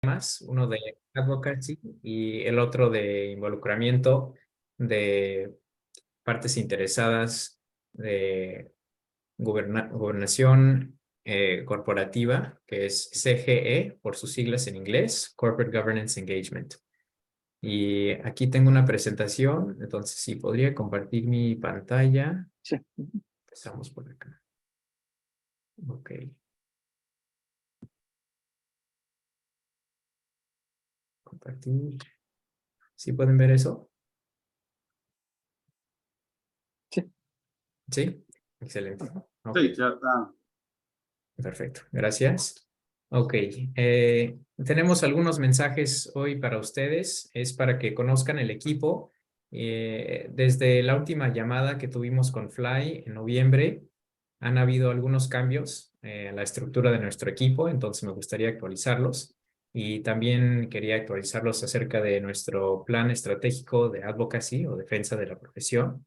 temas, uno de advocacy y el otro de involucramiento de partes interesadas de gobernación corporativa, que es CGE por sus siglas en inglés, Corporate Governance Engagement. Y aquí tengo una presentación, entonces sí, podría compartir mi pantalla. Sí. Empezamos por acá. Ok. Compartir. ¿Sí pueden ver eso? Sí. Sí. Excelente. Ok. Sí, ya está. Perfecto. Gracias. Ok. Tenemos algunos mensajes hoy para ustedes. Es para que conozcan el equipo. Desde la última llamada que tuvimos con Fly en noviembre, han habido algunos cambios en la estructura de nuestro equipo, entonces me gustaría actualizarlos. Y también quería actualizarlos acerca de nuestro plan estratégico de advocacy o defensa de la profesión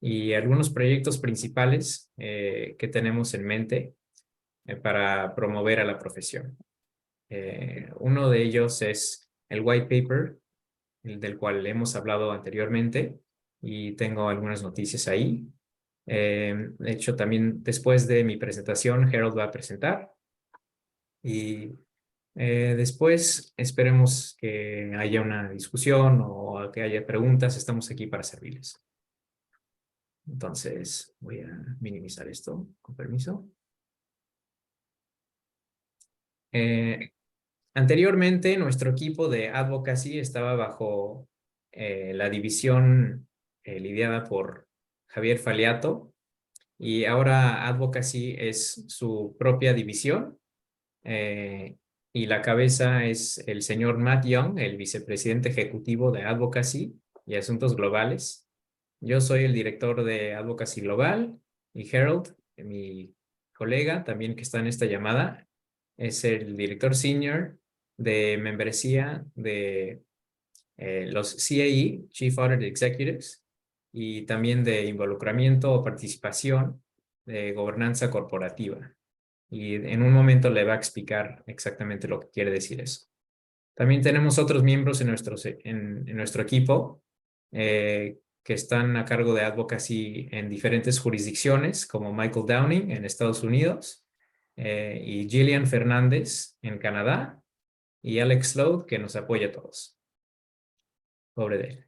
y algunos proyectos principales que tenemos en mente para promover a la profesión. Uno de ellos es el white paper, el del cual hemos hablado anteriormente, y tengo algunas noticias ahí. De hecho, también después de mi presentación, Harold va a presentar. Y después esperemos que haya una discusión o que haya preguntas. Estamos aquí para servirles. Entonces, voy a minimizar esto, con permiso. Anteriormente, nuestro equipo de advocacy estaba bajo la división lidiada por Javier Faliato, y ahora advocacy es su propia división, eh, y la cabeza es el señor Matt Young, el vicepresidente ejecutivo de Advocacy y Asuntos Globales. Yo soy el director de Advocacy Global, y Harold, mi colega también que está en esta llamada, es el director senior de membresía de los CAE, Chief Audit Executives, y también de involucramiento o participación de gobernanza corporativa. Y en un momento le va a explicar exactamente lo que quiere decir eso. También tenemos otros miembros en nuestro equipo que están a cargo de advocacy en diferentes jurisdicciones, como Michael Downing en Estados Unidos, y Gillian Fernández en Canadá, y Alex Sloat, que nos apoya a todos. Pobre de él.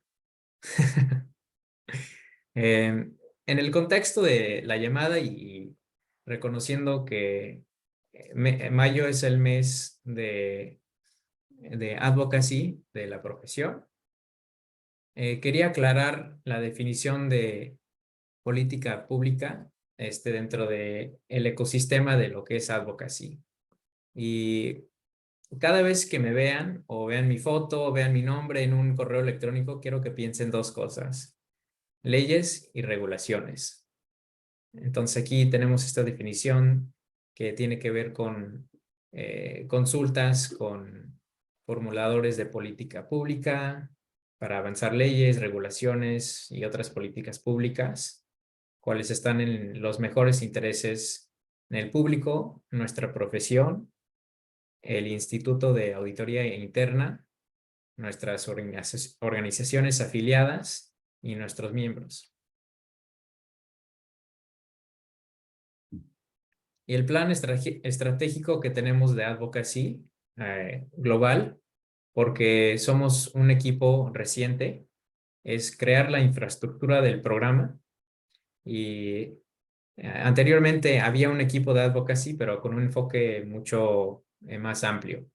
En el contexto de la llamada y reconociendo que mayo es el mes de advocacy de la profesión, quería aclarar la definición de política pública dentro del ecosistema de lo que es advocacy. Y cada vez que me vean o vean mi foto o vean mi nombre en un correo electrónico, quiero que piensen dos cosas: leyes y regulaciones. Entonces aquí tenemos esta definición que tiene que ver con consultas con formuladores de política pública para avanzar leyes, regulaciones y otras políticas públicas, cuáles están en los mejores intereses en el público, nuestra profesión, el Instituto de Auditoría Interna, nuestras organizaciones afiliadas y nuestros miembros. Y el plan estratégico que tenemos de advocacy global, porque somos un equipo reciente, es crear la infraestructura del programa. Y anteriormente había un equipo de advocacy, pero con un enfoque mucho más amplio.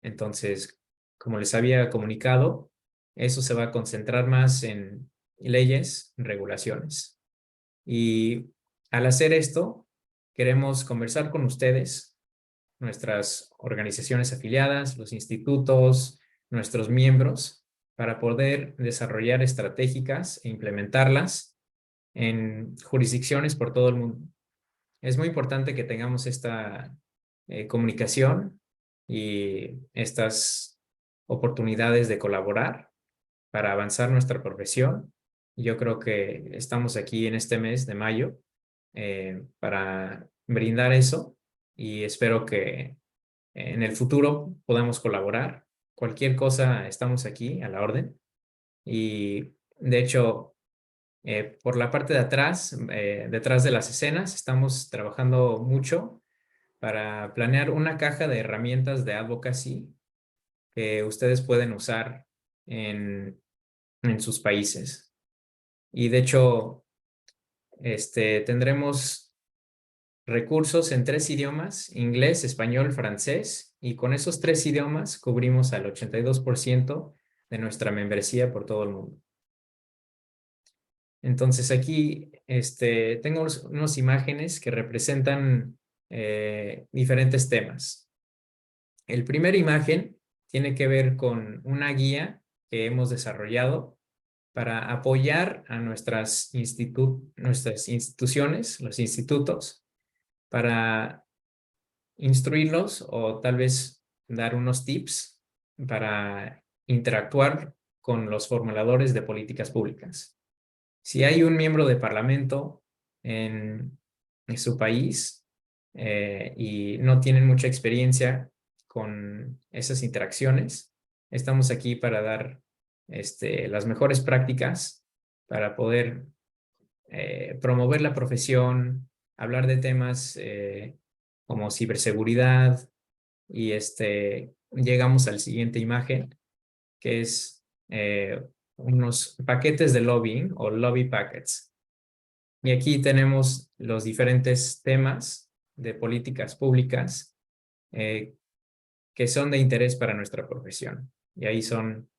Entonces, como les había comunicado, eso se va a concentrar más en leyes, regulaciones. Y al hacer esto, queremos conversar con ustedes, nuestras organizaciones afiliadas, los institutos, nuestros miembros, para poder desarrollar estratégicas e implementarlas en jurisdicciones por todo el mundo. Es muy importante que tengamos esta comunicación y estas oportunidades de colaborar para avanzar nuestra profesión. Yo creo que estamos aquí en este mes de mayo para brindar eso, y espero que en el futuro podamos colaborar. Cualquier cosa, estamos aquí a la orden. Y de hecho, por la parte de atrás, detrás de las escenas, estamos trabajando mucho para planear una caja de herramientas de advocacy que ustedes pueden usar en sus países. Y de hecho, tendremos recursos en 3 idiomas: inglés, español, francés, y con esos 3 idiomas cubrimos al 82% de nuestra membresía por todo el mundo. Entonces aquí tengo unas imágenes que representan diferentes temas. El primer imagen tiene que ver con una guía que hemos desarrollado para apoyar a nuestras instituciones, los institutos, para instruirlos o tal vez dar unos tips para interactuar con los formuladores de políticas públicas. Si hay un miembro de parlamento en su país y no tienen mucha experiencia con esas interacciones, estamos aquí para dar las mejores prácticas para poder promover la profesión, hablar de temas como ciberseguridad, y llegamos al siguiente imagen, que es unos paquetes de lobbying o lobby packets. Y aquí tenemos los diferentes temas de políticas públicas que son de interés para nuestra profesión. Y ahí son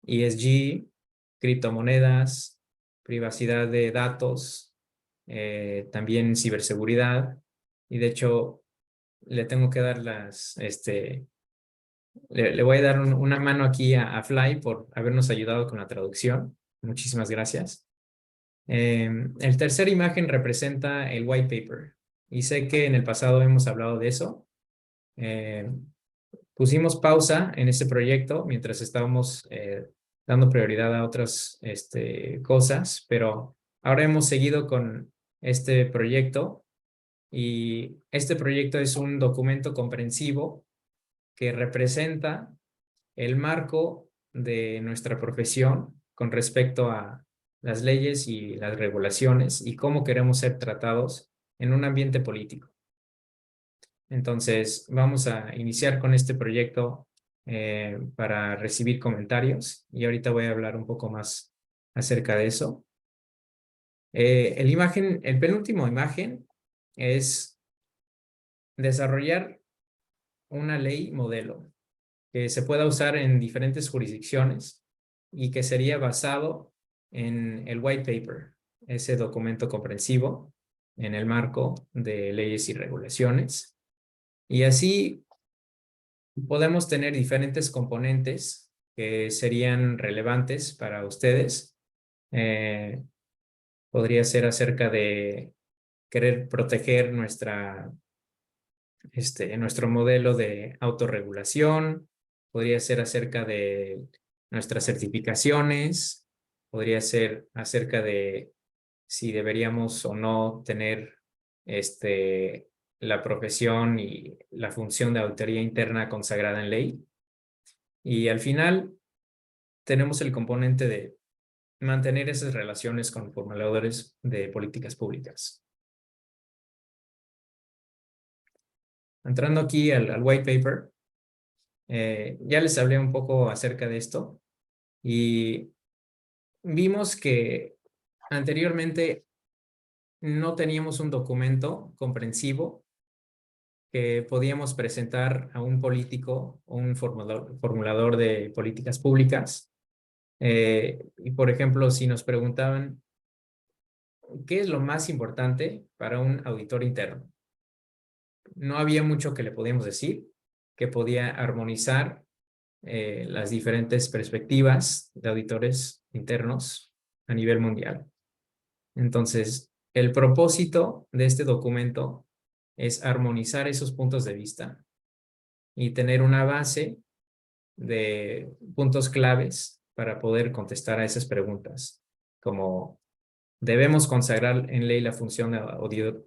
ESG, criptomonedas, privacidad de datos, también ciberseguridad. Y de hecho, le tengo que dar le voy a dar una mano aquí a Fly por habernos ayudado con la traducción. Muchísimas gracias. El tercer imagen representa el white paper. Y sé que en el pasado hemos hablado de eso. Pusimos pausa en ese proyecto mientras estábamos dando prioridad a otras cosas, pero ahora hemos seguido con este proyecto, y este proyecto es un documento comprensivo que representa el marco de nuestra profesión con respecto a las leyes y las regulaciones y cómo queremos ser tratados en un ambiente político. Entonces, vamos a iniciar con este proyecto para recibir comentarios, y ahorita voy a hablar un poco más acerca de eso. El penúltimo imagen es desarrollar una ley modelo que se pueda usar en diferentes jurisdicciones y que sería basado en el white paper, ese documento comprensivo en el marco de leyes y regulaciones. Y así podemos tener diferentes componentes que serían relevantes para ustedes. Podría ser acerca de querer proteger nuestro modelo de autorregulación, podría ser acerca de nuestras certificaciones, podría ser acerca de si deberíamos o no tener la profesión y la función de auditoría interna consagrada en ley. Y al final tenemos el componente de mantener esas relaciones con formuladores de políticas públicas. Entrando aquí al white paper, ya les hablé un poco acerca de esto y vimos que anteriormente no teníamos un documento comprensivo que podíamos presentar a un político o un formulador de políticas públicas. Y por ejemplo, si nos preguntaban, ¿qué es lo más importante para un auditor interno? No había mucho que le podíamos decir, que podía armonizar las diferentes perspectivas de auditores internos a nivel mundial. Entonces, el propósito de este documento es armonizar esos puntos de vista y tener una base de puntos claves para poder contestar a esas preguntas, como debemos consagrar en ley la función de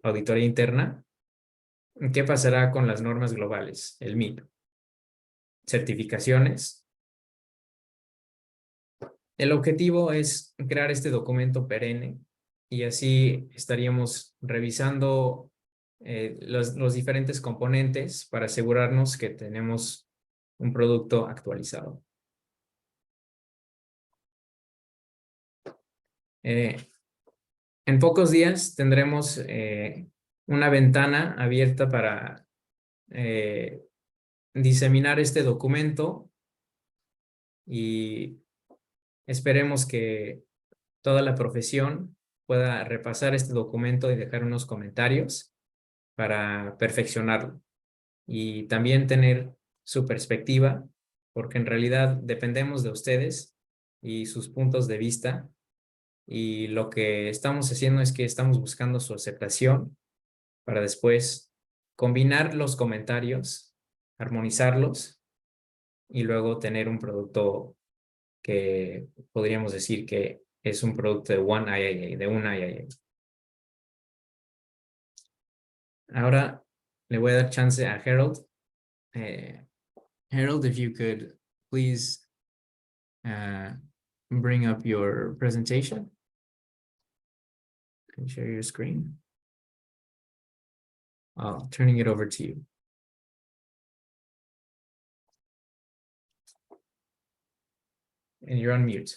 auditoría interna. ¿Qué pasará con las normas globales, el MIP? certificaciones. El objetivo es crear este documento perenne y así estaríamos revisando los diferentes componentes para asegurarnos que tenemos un producto actualizado. En pocos días tendremos una ventana abierta para diseminar este documento y esperemos que toda la profesión pueda repasar este documento y dejar unos comentarios para perfeccionarlo y también tener su perspectiva, porque en realidad dependemos de ustedes y sus puntos de vista, y lo que estamos haciendo es que estamos buscando su aceptación para después combinar los comentarios, armonizarlos y luego tener un producto que podríamos decir que es un producto de One IIA, de una IIA. Ahora le voy a dar chance a Harold. Harold, if you could please bring up your presentation. Can you share your screen? Turning it over to you. And you're on mute.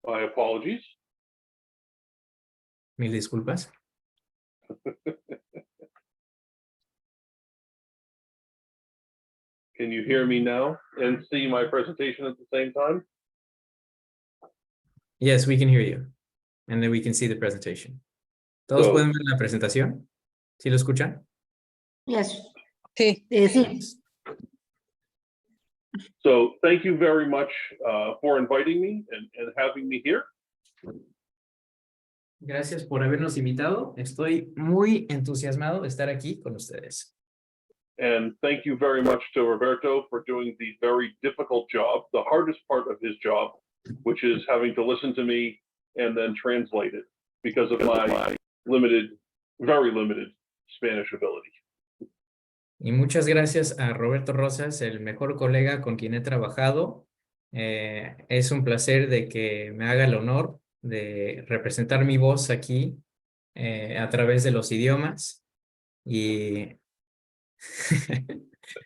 My apologies. Mil disculpas. Can you hear me now and see my presentation at the same time? Yes, we can hear you. And then we can see the presentation. ¿Todos So- pueden ver la presentación? ¿Sí lo escuchan? Yes. Sí. Sí. So thank you very much for inviting me and having me here. Gracias por habernos invitado. Estoy muy entusiasmado de estar aquí con ustedes. And thank you very much to Roberto for doing the very difficult job, the hardest part of his job, which is having to listen to me and then translate it because of my limited, very limited Spanish ability. Y muchas gracias a Roberto Rosas, el mejor colega con quien he trabajado. Es un placer de que me haga el honor de representar mi voz aquí a través de los idiomas. Y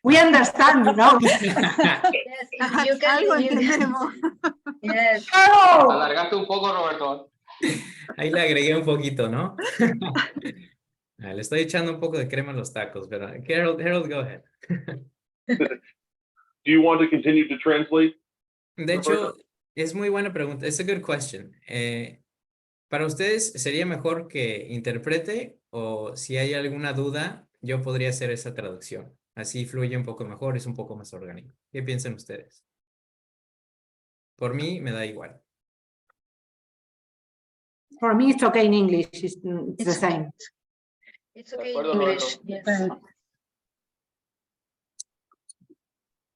We understand, you know. Yes, you can Algo you can- entendemos. Yes. ¡Claro! Alargaste un poco, Roberto. ahí le agregué un poquito, ¿no? Le estoy echando un poco de crema a los tacos, ¿verdad? Harold, go ahead. Do you want to continue to translate? De hecho, es muy buena pregunta. It's a good question. Para ustedes, ¿sería mejor que interprete o si hay alguna duda, yo podría hacer esa traducción? Así fluye un poco mejor, es un poco más orgánico. ¿Qué piensan ustedes? Por mí, me da igual. For me, it's okay in English. It's the same. It's okay in acuerdo, English. Roberto. Yes.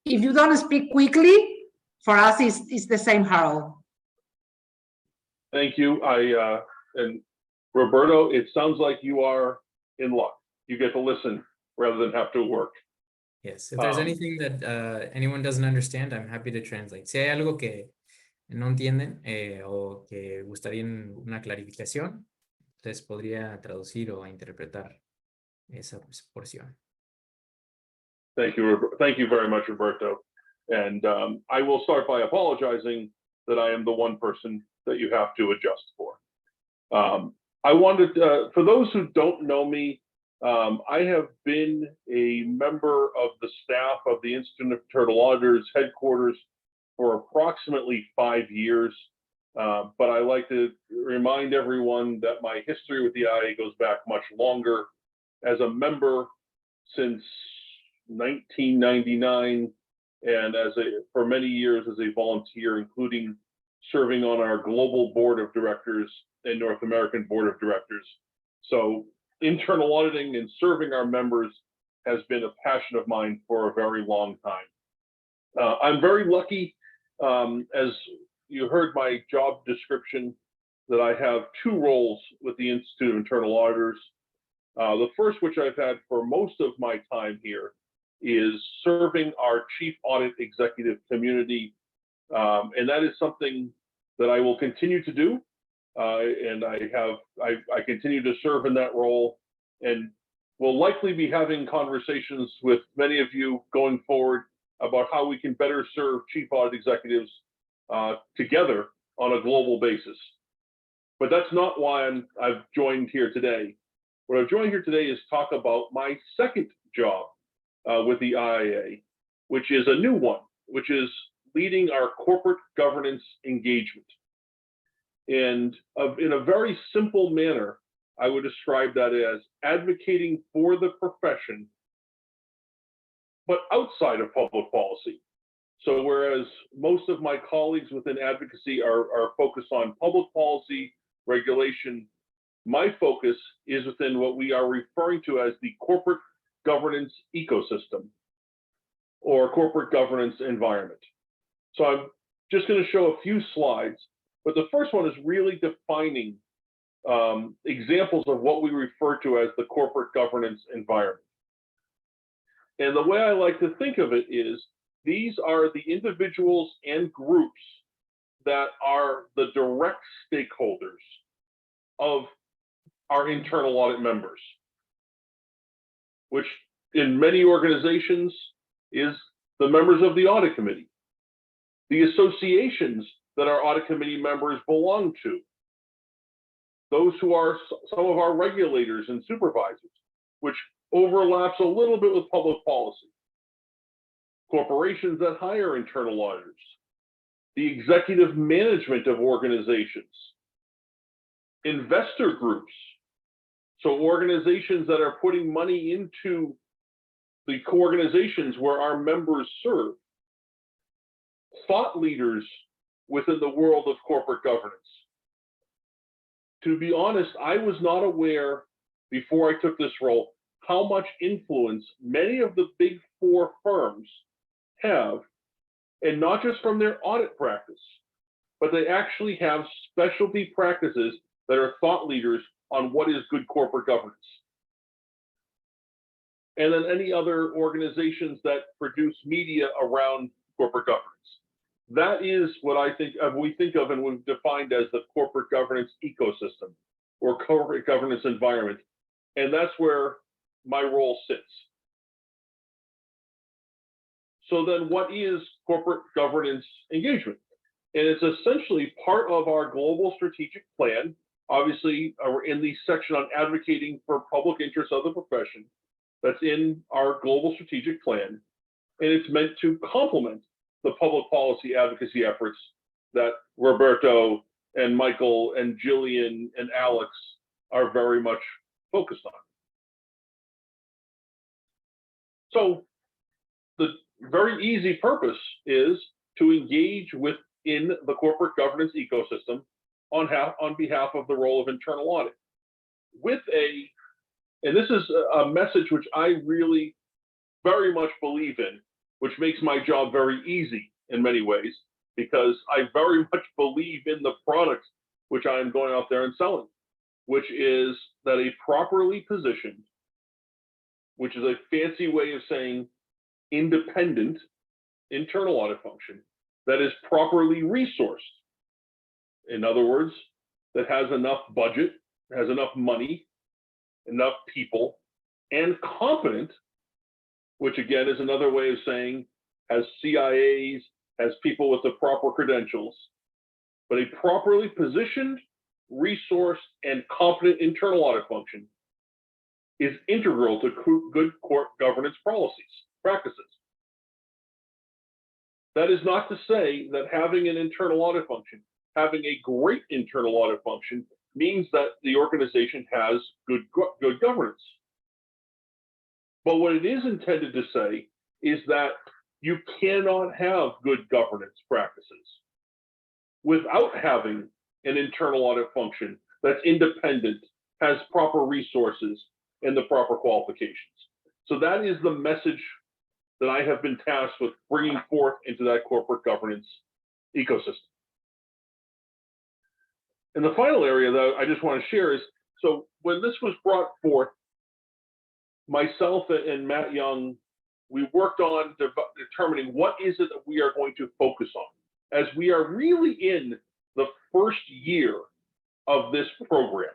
If you don't speak quickly, for us, it's the same, Harold. Thank you. And Roberto, it sounds like you are in luck. You get to listen rather than have to work. Yes, if there's anything that anyone doesn't understand, I'm happy to translate. Si hay algo que no entienden o que gustarían una clarificación, les podría traducir o interpretar esa porción. Thank you very much, Roberto. And I will start by apologizing that I am the one person that you have to adjust for. I wanted, for those who don't know me, I have been a member of the staff of the Institute of Turtle Auditors headquarters for approximately 5 years. But I like to remind everyone that my history with the IA goes back much longer. As a member since 1999, and for many years as a volunteer, including serving on our global board of directors and North American board of directors. So internal auditing and serving our members has been a passion of mine for a very long time. I'm very lucky, as you heard my job description that I have 2 roles with the Institute of Internal Auditors. The first, which I've had for most of my time here, is serving our chief audit executive community. And that is something that I will continue to do. And I continue to serve in that role, and will likely be having conversations with many of you going forward about how we can better serve chief audit executives together on a global basis. But that's not why I've joined here today. What I've joined here today is talk about my second job with the IAA, which is a new one, which is leading our corporate governance engagement. And in a very simple manner, I would describe that as advocating for the profession, but outside of public policy. So whereas most of my colleagues within advocacy are focused on public policy, regulation, my focus is within what we are referring to as the corporate governance ecosystem or corporate governance environment. So I'm just going to show a few slides, but the first one is really defining examples of what we refer to as the corporate governance environment. And the way I like to think of it is these are the individuals and groups that are the direct stakeholders of our internal audit members, which in many organizations is the members of the audit committee, the associations that our audit committee members belong to, those who are some of our regulators and supervisors, which overlaps a little bit with public policy, corporations that hire internal auditors, the executive management of organizations, investor groups, so organizations that are putting money into the organizations where our members serve, thought leaders within the world of corporate governance. To be honest, I was not aware before I took this role how much influence many of the big 4 firms have, and not just from their audit practice, but they actually have specialty practices that are thought leaders on what is good corporate governance. And then any other organizations that produce media around corporate governance. That is what I think of, we think of and we've defined as the corporate governance ecosystem or corporate governance environment. And that's where my role sits. So then what is corporate governance engagement? And it's essentially part of our global strategic plan. Obviously, we're in the section on advocating for public interest of the profession. That's in our global strategic plan. And it's meant to complement the public policy advocacy efforts that Roberto and Michael and Jillian and Alex are very much focused on. So the very easy purpose is to engage within the corporate governance ecosystem on behalf of the role of internal audit. And this is a message which I really very much believe in, which makes my job very easy in many ways, because I very much believe in the product which I am going out there and selling, which is that a properly positioned, which is a fancy way of saying independent internal audit function that is properly resourced. In other words, that has enough budget, has enough money, enough people, and competent, which again is another way of saying has CIAs, has people with the proper credentials, but a properly positioned, resourced, and competent internal audit function is integral to good corporate governance practices. That is not to say that having an internal audit function, having a great internal audit function, means that the organization has good governance. But what it is intended to say is that you cannot have good governance practices without having an internal audit function that's independent, has proper resources, and the proper qualifications. So that is the message that I have been tasked with bringing forth into that corporate governance ecosystem. And the final area that I just want to share is, so when this was brought forth, myself and Matt Young, we worked on determining what is it that we are going to focus on, as we are really in the first year of this program.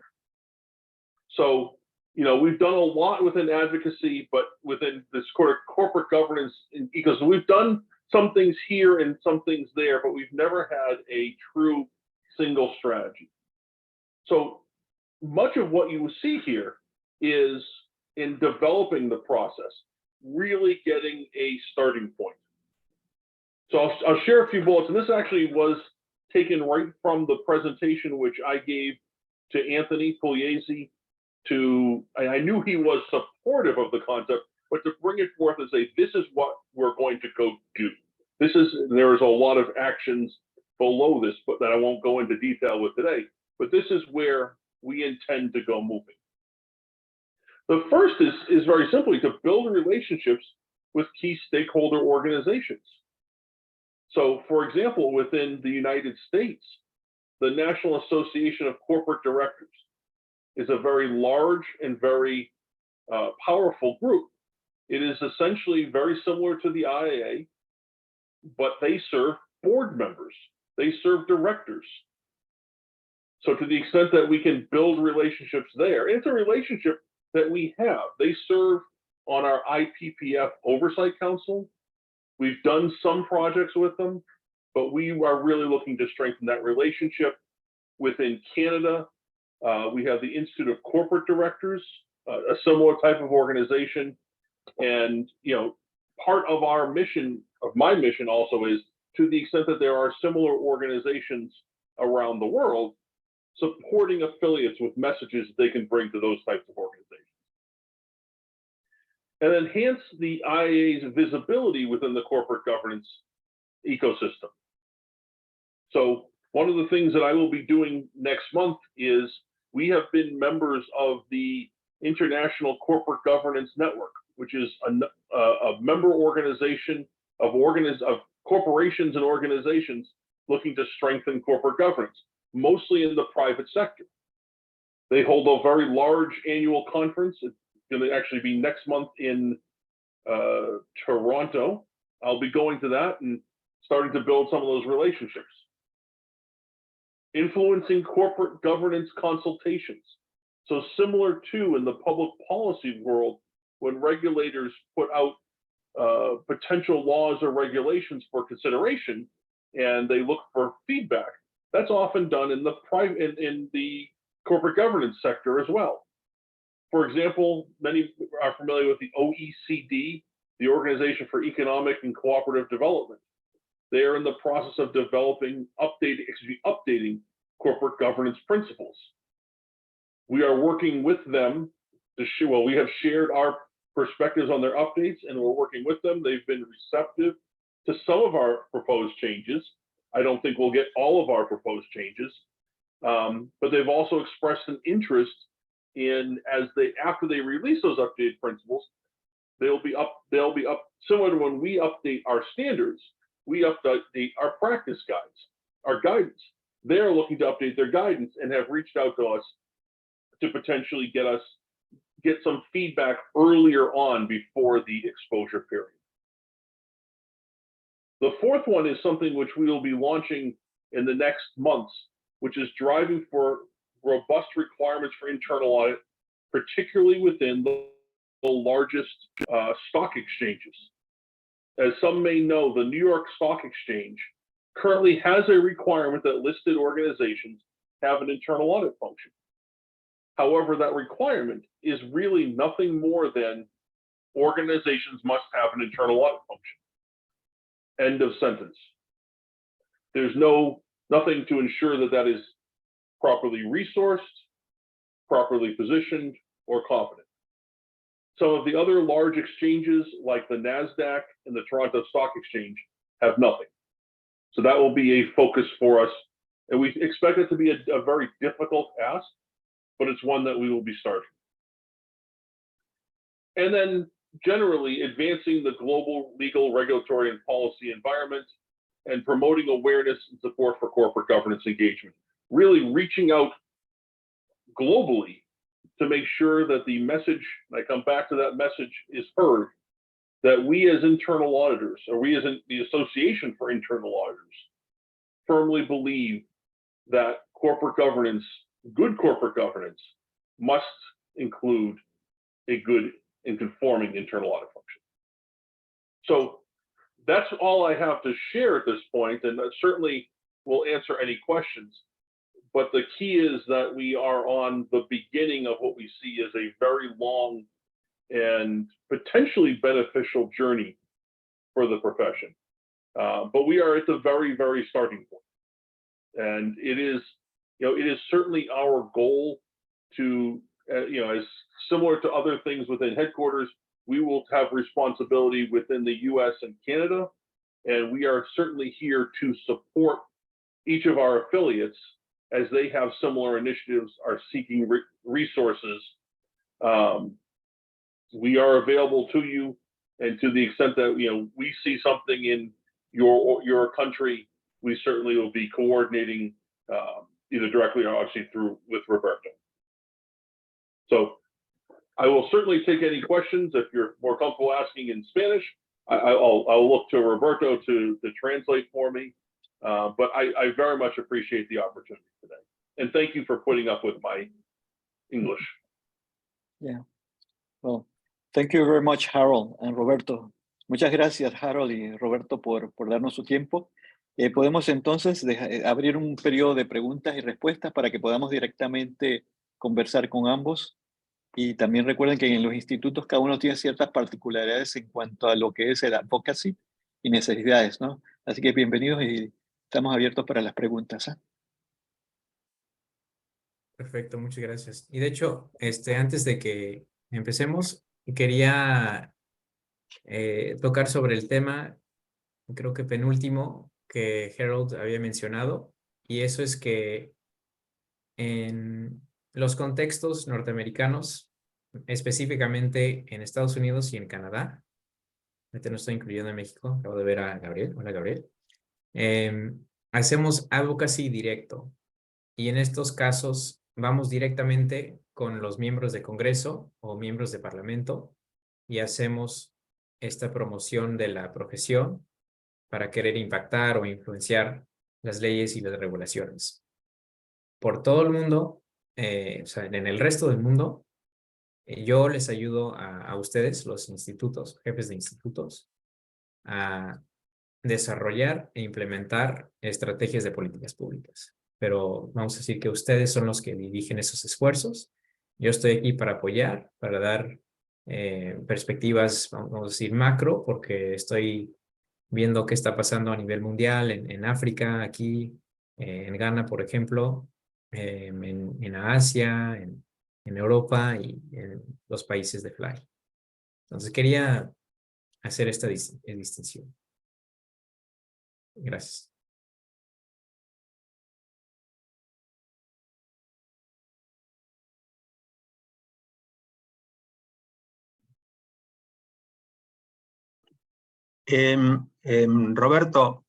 So, you know, we've done a lot within advocacy, but within this corporate governance ecosystem, we've done some things here and some things there, but we've never had a true single strategy. So much of what you will see here is in developing the process, really getting a starting point. So I'll share a few bullets, and this actually was taken right from the presentation which I gave to Anthony Pugliese. I knew he was supportive of the concept, but to bring it forth and say, this is what we're going to go do. There is a lot of actions below this, but that I won't go into detail with today, but this is where we intend to go moving. The first is very simply to build relationships with key stakeholder organizations. So for example, within the United States, the National Association of Corporate Directors is a very large and very powerful group. It is essentially very similar to the IAA, but they serve board members, they serve directors. So to the extent that we can build relationships there, it's a relationship that we have. They serve on our IPPF Oversight Council. We've done some projects with them, but we are really looking to strengthen that relationship. Within Canada, we have the Institute of Corporate Directors, a similar type of organization. And, you know, part of our mission, of my mission also, is to the extent that there are similar organizations around the world, supporting affiliates with messages they can bring to those types of organizations. And enhance the IAA's visibility within the corporate governance ecosystem. So one of the things that I will be doing next month is we have been members of the International Corporate Governance Network, which is a member organization of corporations and organizations looking to strengthen corporate governance, mostly in the private sector. They hold a very large annual conference. It's going to actually be next month in Toronto. I'll be going to that and starting to build some of those relationships. Influencing corporate governance consultations. So similar to in the public policy world, when regulators put out potential laws or regulations for consideration and they look for feedback, that's often done in the in the corporate governance sector as well. For example, many are familiar with the OECD, the Organization for Economic and Cooperative Development. They are in the process of developing, updating corporate governance principles. We are working with them to we have shared our perspectives on their updates, and we're working with them. They've been receptive to some of our proposed changes. I don't think we'll get all of our proposed changes, but they've also expressed an interest in, after they release those updated principles, they'll be up similar to when we update our standards, we update our practice guides, our guidance. They're looking to update their guidance and have reached out to us to potentially get some feedback earlier on before the exposure period. The fourth one is something which we will be launching in the next months, which is driving for robust requirements for internal audit, particularly within the largest stock exchanges. As some may know, the New York Stock Exchange currently has a requirement that listed organizations have an internal audit function. However, that requirement is really nothing more than organizations must have an internal audit function. End of sentence. There's nothing to ensure that that is properly resourced, properly positioned, or confident. Some of the other large exchanges like the NASDAQ and the Toronto Stock Exchange have nothing. So that will be a focus for us. And we expect it to be a very difficult ask, but it's one that we will be starting. And then generally advancing the global legal, regulatory, and policy environment and promoting awareness and support for corporate governance engagement. really reaching out globally to make sure that the message, and I come back to that message, is heard, that we as internal auditors, or we as the Association for Internal Auditors, firmly believe that corporate governance, good corporate governance, must include a good and conforming internal audit function. So that's all I have to share at this point, and certainly will answer any questions. But the key is that we are on the beginning of what we see as a very long and potentially beneficial journey for the profession. But we are at the very, very starting point. And it is, it is certainly our goal to, as similar to other things within headquarters, we will have responsibility within the US and Canada. And we are certainly here to support each of our affiliates as they have similar initiatives, are seeking resources. We are available to you, and to the extent that we see something in your country, we certainly will be coordinating either directly or obviously with Roberto. So I will certainly take any questions if you're more comfortable asking in Spanish. I'll look to Roberto to translate for me. But I very much appreciate the opportunity today. And thank you for putting up with my English. Yeah. Well, thank you very much, Harold and Roberto. Muchas gracias, Harold y Roberto, por darnos su tiempo. Podemos entonces abrir un periodo de preguntas y respuestas para que podamos directamente conversar con ambos. Y también recuerden que en los institutos cada uno tiene ciertas particularidades en cuanto a lo que es el advocacy y necesidades, ¿no? Así que bienvenidos y estamos abiertos para las preguntas. Perfecto, muchas gracias. Y de hecho, antes de que empecemos, quería tocar sobre el tema, creo que penúltimo, que Harold había mencionado, y eso es que en los contextos norteamericanos, específicamente en Estados Unidos y en Canadá, ahorita no estoy incluyendo en México, acabo de ver a Gabriel. Hola, Gabriel. Hacemos advocacy directo, y en estos casos vamos directamente con los miembros de Congreso o miembros de Parlamento y hacemos esta promoción de la profesión para querer impactar o influenciar las leyes y las regulaciones. Por todo el mundo, o sea, en el resto del mundo, yo les ayudo a ustedes, los institutos, jefes de institutos, a desarrollar e implementar estrategias de políticas públicas. Pero vamos a decir que ustedes son los que dirigen esos esfuerzos. Yo estoy aquí para apoyar, para dar perspectivas, vamos a decir, macro, porque estoy viendo qué está pasando a nivel mundial, en África, aquí, en Ghana, por ejemplo, en Asia, en Europa y en los países de FLY. Entonces quería hacer esta distinción. Gracias. Roberto,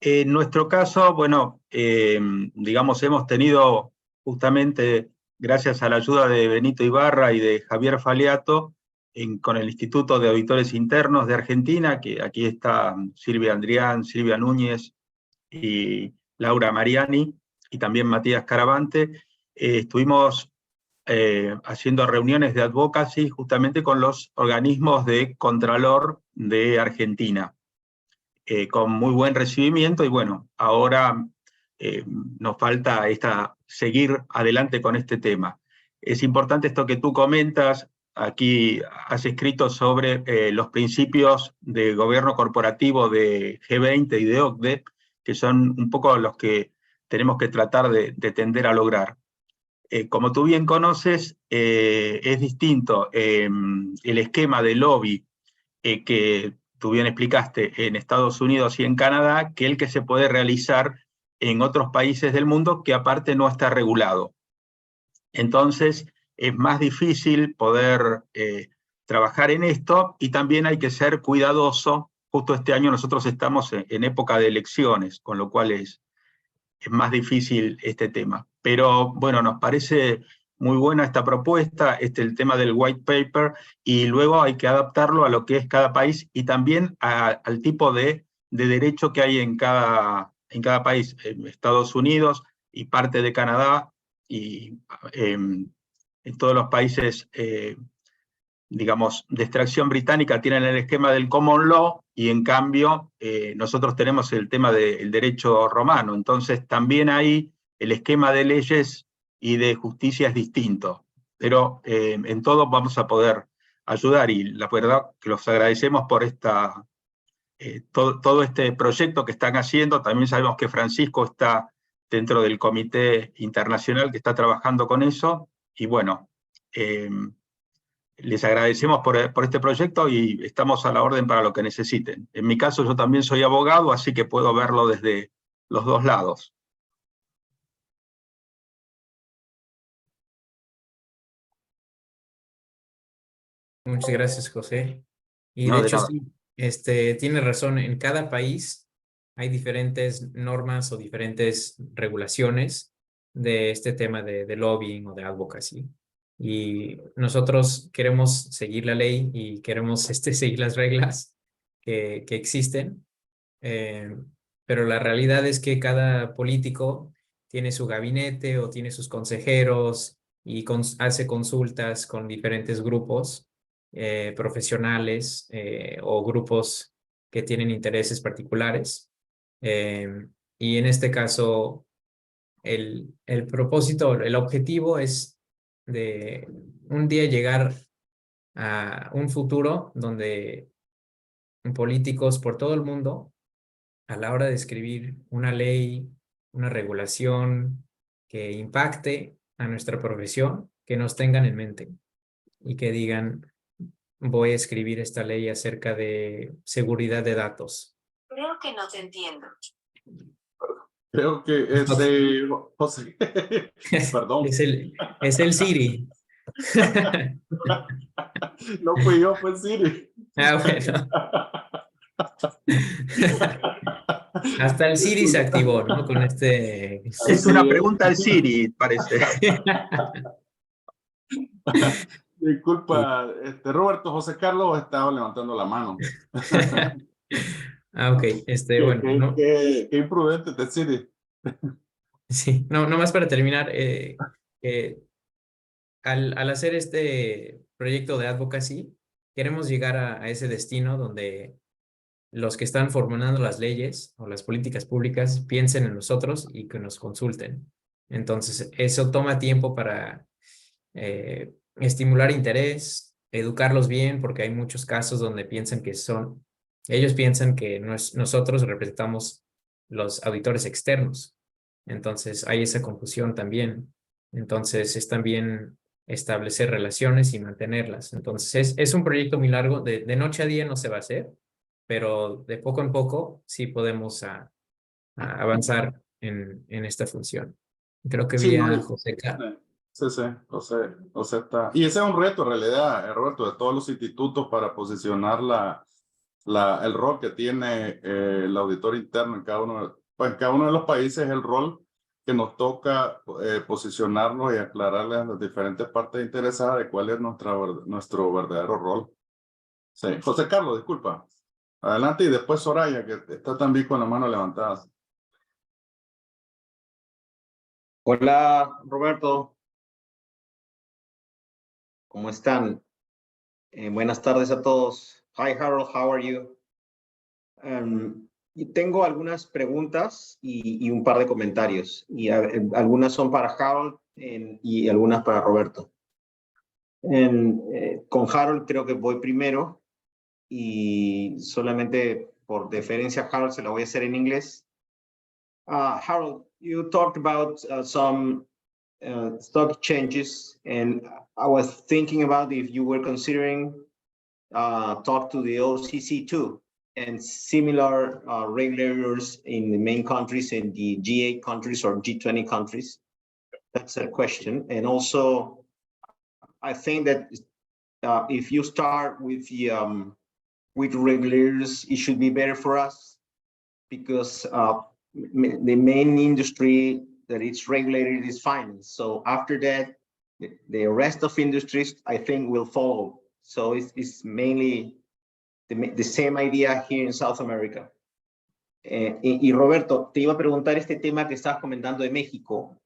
en nuestro caso, bueno, digamos, hemos tenido justamente, gracias a la ayuda de Benito Ibarra y de Javier Faliato, con el Instituto de Auditores Internos de Argentina, que aquí está Silvia Andrián, Silvia Núñez y Laura Mariani, y también Matías Caravante, estuvimos haciendo reuniones de advocacy justamente con los organismos de Contralor de Argentina, con muy buen recibimiento, y bueno, ahora nos falta seguir adelante con este tema. Es importante esto que tú comentas. Aquí has escrito sobre los principios de gobierno corporativo de G20 y de OCDE, que son un poco los que tenemos que tratar de tender a lograr. Como tú bien conoces, es distinto el esquema de lobby que tú bien explicaste en Estados Unidos y en Canadá, que el que se puede realizar en otros países del mundo que aparte no está regulado. Entonces, es más difícil poder trabajar en esto, y también hay que ser cuidadoso. Justo este año nosotros estamos en época de elecciones, con lo cual es es más difícil este tema. Pero bueno, nos parece muy buena esta propuesta, el tema del white paper, y luego hay que adaptarlo a lo que es cada país y también al tipo de derecho que hay en cada país. En Estados Unidos y parte de Canadá y en todos los países, digamos, de extracción británica tienen el esquema del common law y en cambio nosotros tenemos el tema del derecho romano. Entonces también ahí el esquema de leyes y de justicia es distinto, pero en todo vamos a poder ayudar y la verdad que los agradecemos por todo este proyecto que están haciendo. También sabemos que Francisco está dentro del comité internacional que está trabajando con eso y bueno, les agradecemos por este proyecto y estamos a la orden para lo que necesiten. En mi caso yo también soy abogado, así que puedo verlo desde los dos lados. Muchas gracias, José. Y No, de de hecho, nada. sí, tiene razón, en cada país hay diferentes normas o diferentes regulaciones de este tema de lobbying o de advocacy. Y nosotros queremos seguir la ley y queremos seguir las reglas que existen, eh, pero la realidad es que cada político tiene su gabinete o tiene sus consejeros y hace consultas con diferentes grupos profesionales o grupos que tienen intereses particulares. Y en este caso, el propósito, el objetivo es de un día llegar a un futuro donde políticos por todo el mundo, a la hora de escribir una ley, una regulación que impacte a nuestra profesión, que nos tengan en mente y que digan, voy a escribir esta ley acerca de seguridad de datos. Creo que no te entiendo. Creo que José, perdón. Es el Siri. No fui yo, fue Siri. Ah, bueno. Hasta el Siri se activó, ¿no? Con este. Es una pregunta al Siri, parece. Disculpa, Roberto, José Carlos estaba levantando la mano. Ah, ok. Bueno, no, Qué imprudente te Siri. sí, no, nomás para terminar, al hacer este proyecto de advocacy, queremos llegar a ese destino donde los que están formulando las leyes o las políticas públicas piensen en nosotros y que nos consulten. Entonces, eso toma tiempo para estimular interés, educarlos bien, porque hay muchos casos donde ellos piensan que nosotros representamos los auditores externos. Entonces, hay esa confusión también. Entonces, es también establecer relaciones y mantenerlas. Entonces, es un proyecto muy largo, de noche a día no se va a hacer, pero de poco en poco sí podemos avanzar en esta función. Creo que vi Sí, a José K. Sí, José está. Y ese es un reto en realidad, Roberto, de todos los institutos para posicionar el rol que tiene el auditor interno en cada uno de los países, el rol que nos toca posicionarnos y aclararles a las diferentes partes interesadas de cuál es nuestro verdadero rol. Sí, José Carlos, disculpa. Adelante y después Soraya, que está también con la mano levantada. Hola, Roberto. ¿Cómo están? Buenas tardes a todos. Hi, Harold, how are you? Y tengo algunas preguntas y un par de comentarios. Y algunas son para Harold y algunas para Roberto. Con Harold creo que voy primero y solamente por deferencia a Harold se la voy a hacer en inglés. Harold, you talked about some stock changes, and I was thinking about if you were considering talk to the OCC too, and similar regulators in the main countries, in the G8 countries or G20 countries. That's a question. And also, I think that if you start with regulators, it should be better for us because the main industry that it's regulated is finance. So after that, the rest of industries, I think, will follow. So it's mainly the same idea here in South America. Y Roberto, te iba a preguntar este tema que estabas comentando de México.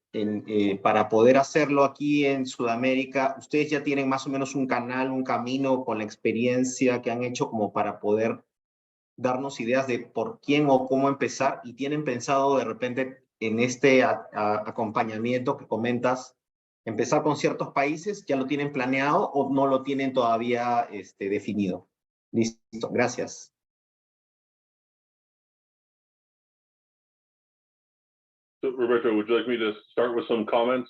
Para poder hacerlo aquí en Sudamérica, ¿ustedes ya tienen más o menos un canal, un camino con la experiencia que han hecho como para poder darnos ideas de por quién o cómo empezar? ¿Y tienen pensado de repente en este acompañamiento que comentas, empezar con ciertos países? ¿Ya lo tienen planeado o no lo tienen todavía definido? Listo, gracias. So Roberto, would you like me to start with some comments?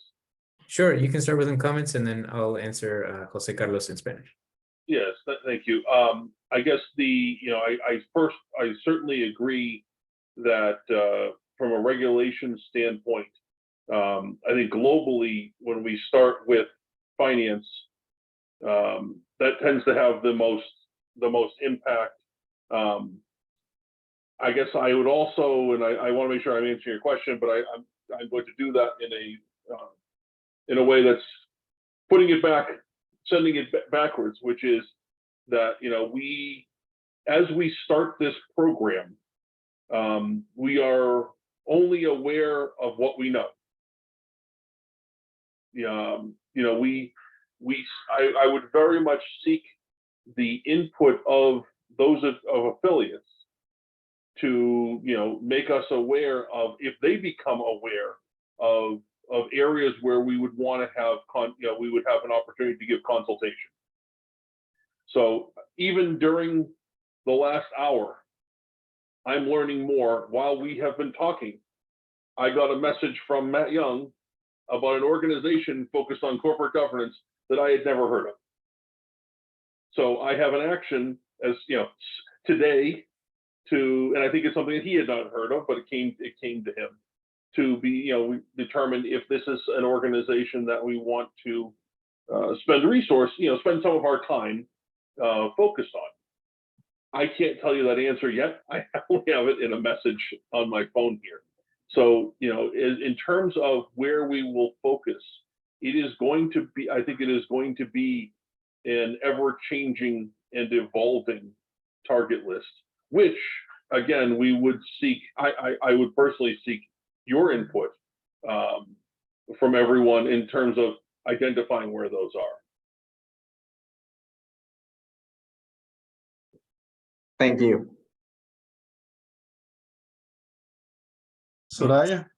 Sure, you can start with some comments and then I'll answer Jose Carlos in Spanish. Yes, thank you. I guess I certainly agree that from a regulation standpoint, I think globally, when we start with finance, that tends to have the most impact. I guess I would also, and I want to make sure I'm answering your question, but I'm going to do that in a way that's putting it back, sending it backwards, which is that, as we start this program, we are only aware of what we know. I would very much seek the input of those of affiliates to make us aware of, if they become aware of areas where we would want to have we would have an opportunity to give consultation. So even during the last hour, I'm learning more. While we have been talking, I got a message from Matt Young about an organization focused on corporate governance that I had never heard of. So I have an action, as today, and I think it's something that he had not heard of, but it came to him to be, we determine if this is an organization that we want to spend spend some of our time focused on. I can't tell you that answer yet. I only have it in a message on my phone here. So, in terms of where we will focus, it is going to be, I think it is going to be an ever-changing and evolving target list, which, again, we would seek, I would personally seek your input from everyone in terms of identifying where those are. Thank you. Soraya.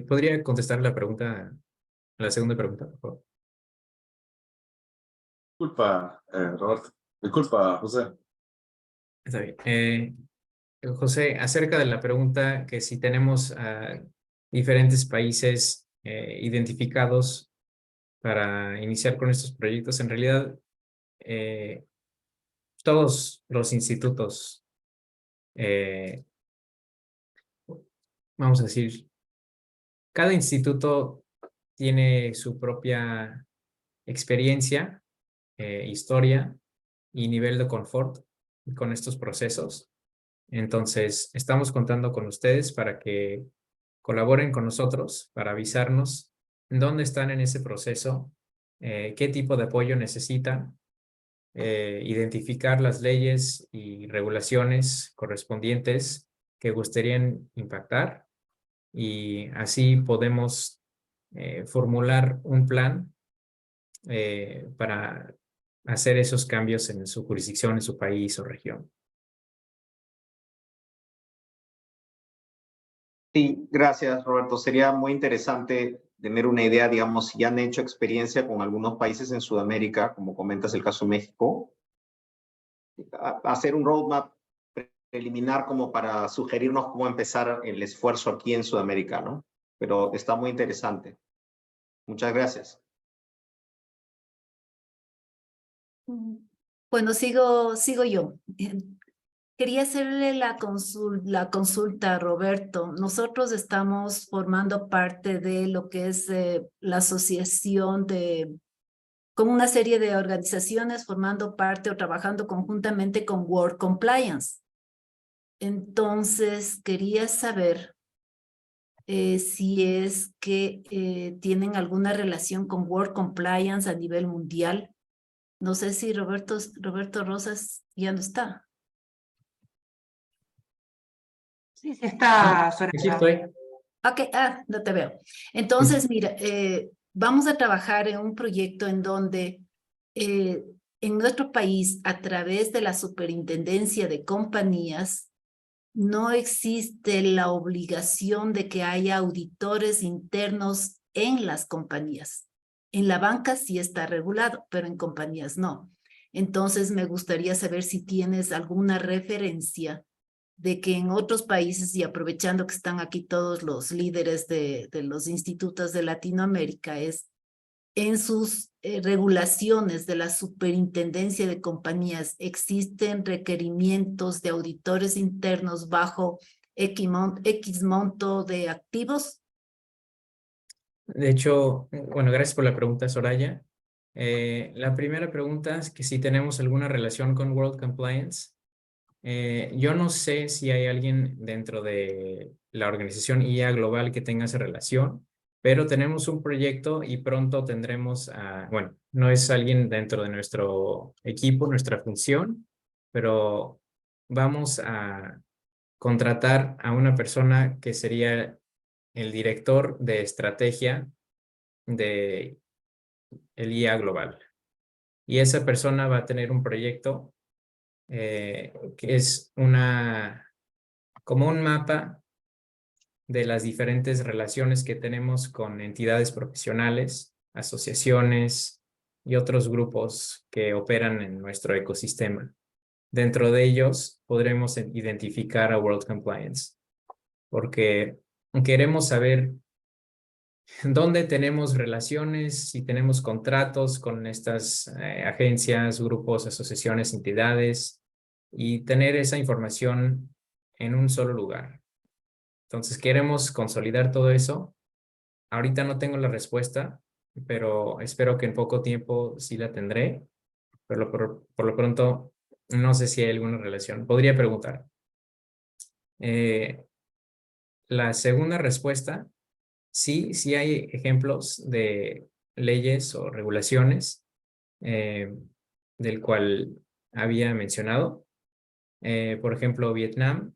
¿Podría contestar la segunda pregunta, por favor? Disculpa, Roberto. Disculpa, José. Está bien. José, acerca de la pregunta que si tenemos diferentes países identificados para iniciar con estos proyectos, en realidad todos los institutos, vamos a decir, cada instituto tiene su propia experiencia, historia y nivel de confort con estos procesos. Entonces, estamos contando con ustedes para que colaboren con nosotros, para avisarnos dónde están en ese proceso, qué tipo de apoyo necesitan, identificar las leyes y regulaciones correspondientes que gustarían impactar, y así podemos formular un plan para hacer esos cambios en su jurisdicción, en su país o región. Sí, gracias, Roberto. Sería muy interesante tener una idea, digamos, si ya han hecho experiencia con algunos países en Sudamérica, como comentas el caso de México, hacer un roadmap preliminar como para sugerirnos cómo empezar el esfuerzo aquí en Sudamérica, ¿no? Pero está muy interesante. Muchas gracias. Bueno, sigo yo. Quería hacerle la consulta a Roberto. Nosotros estamos formando parte de lo que es la asociación con una serie de organizaciones formando parte o trabajando conjuntamente con World Compliance. Entonces, quería saber si es que tienen alguna relación con World Compliance a nivel mundial. No sé si Roberto Rosas ya no está. Sí, sí está, Aquí Soraya. estoy. Ok, no te veo. Entonces, mira, vamos a trabajar en un proyecto en donde en nuestro país, a través de la Superintendencia de Compañías, no existe la obligación de que haya auditores internos en las compañías. En la banca sí está regulado, pero en compañías no. Entonces, me gustaría saber si tienes alguna referencia de que en otros países, y aprovechando que están aquí todos los líderes de los institutos de Latinoamérica, es en sus regulaciones de la Superintendencia de Compañías, ¿existen requerimientos de auditores internos bajo X monto de activos? De hecho, bueno, gracias por la pregunta, Soraya. La primera pregunta es que si tenemos alguna relación con World Compliance. Yo no sé si hay alguien dentro de la organización IA Global que tenga esa relación, pero tenemos un proyecto y pronto tendremos, bueno, no es alguien dentro de nuestro equipo, nuestra función, pero vamos a contratar a una persona que sería el director de estrategia de el IA Global. Y esa persona va a tener un proyecto que es como un mapa de las diferentes relaciones que tenemos con entidades profesionales, asociaciones y otros grupos que operan en nuestro ecosistema. Dentro de ellos podremos identificar a World Compliance, porque queremos saber dónde tenemos relaciones, si tenemos contratos con estas agencias, grupos, asociaciones, entidades, y tener esa información en un solo lugar. Entonces queremos consolidar todo eso. Ahorita no tengo la respuesta, pero espero que en poco tiempo sí la tendré. Pero por lo pronto no sé si hay alguna relación. Podría preguntar. La segunda respuesta, sí hay ejemplos de leyes o regulaciones del cual había mencionado. Por ejemplo, Vietnam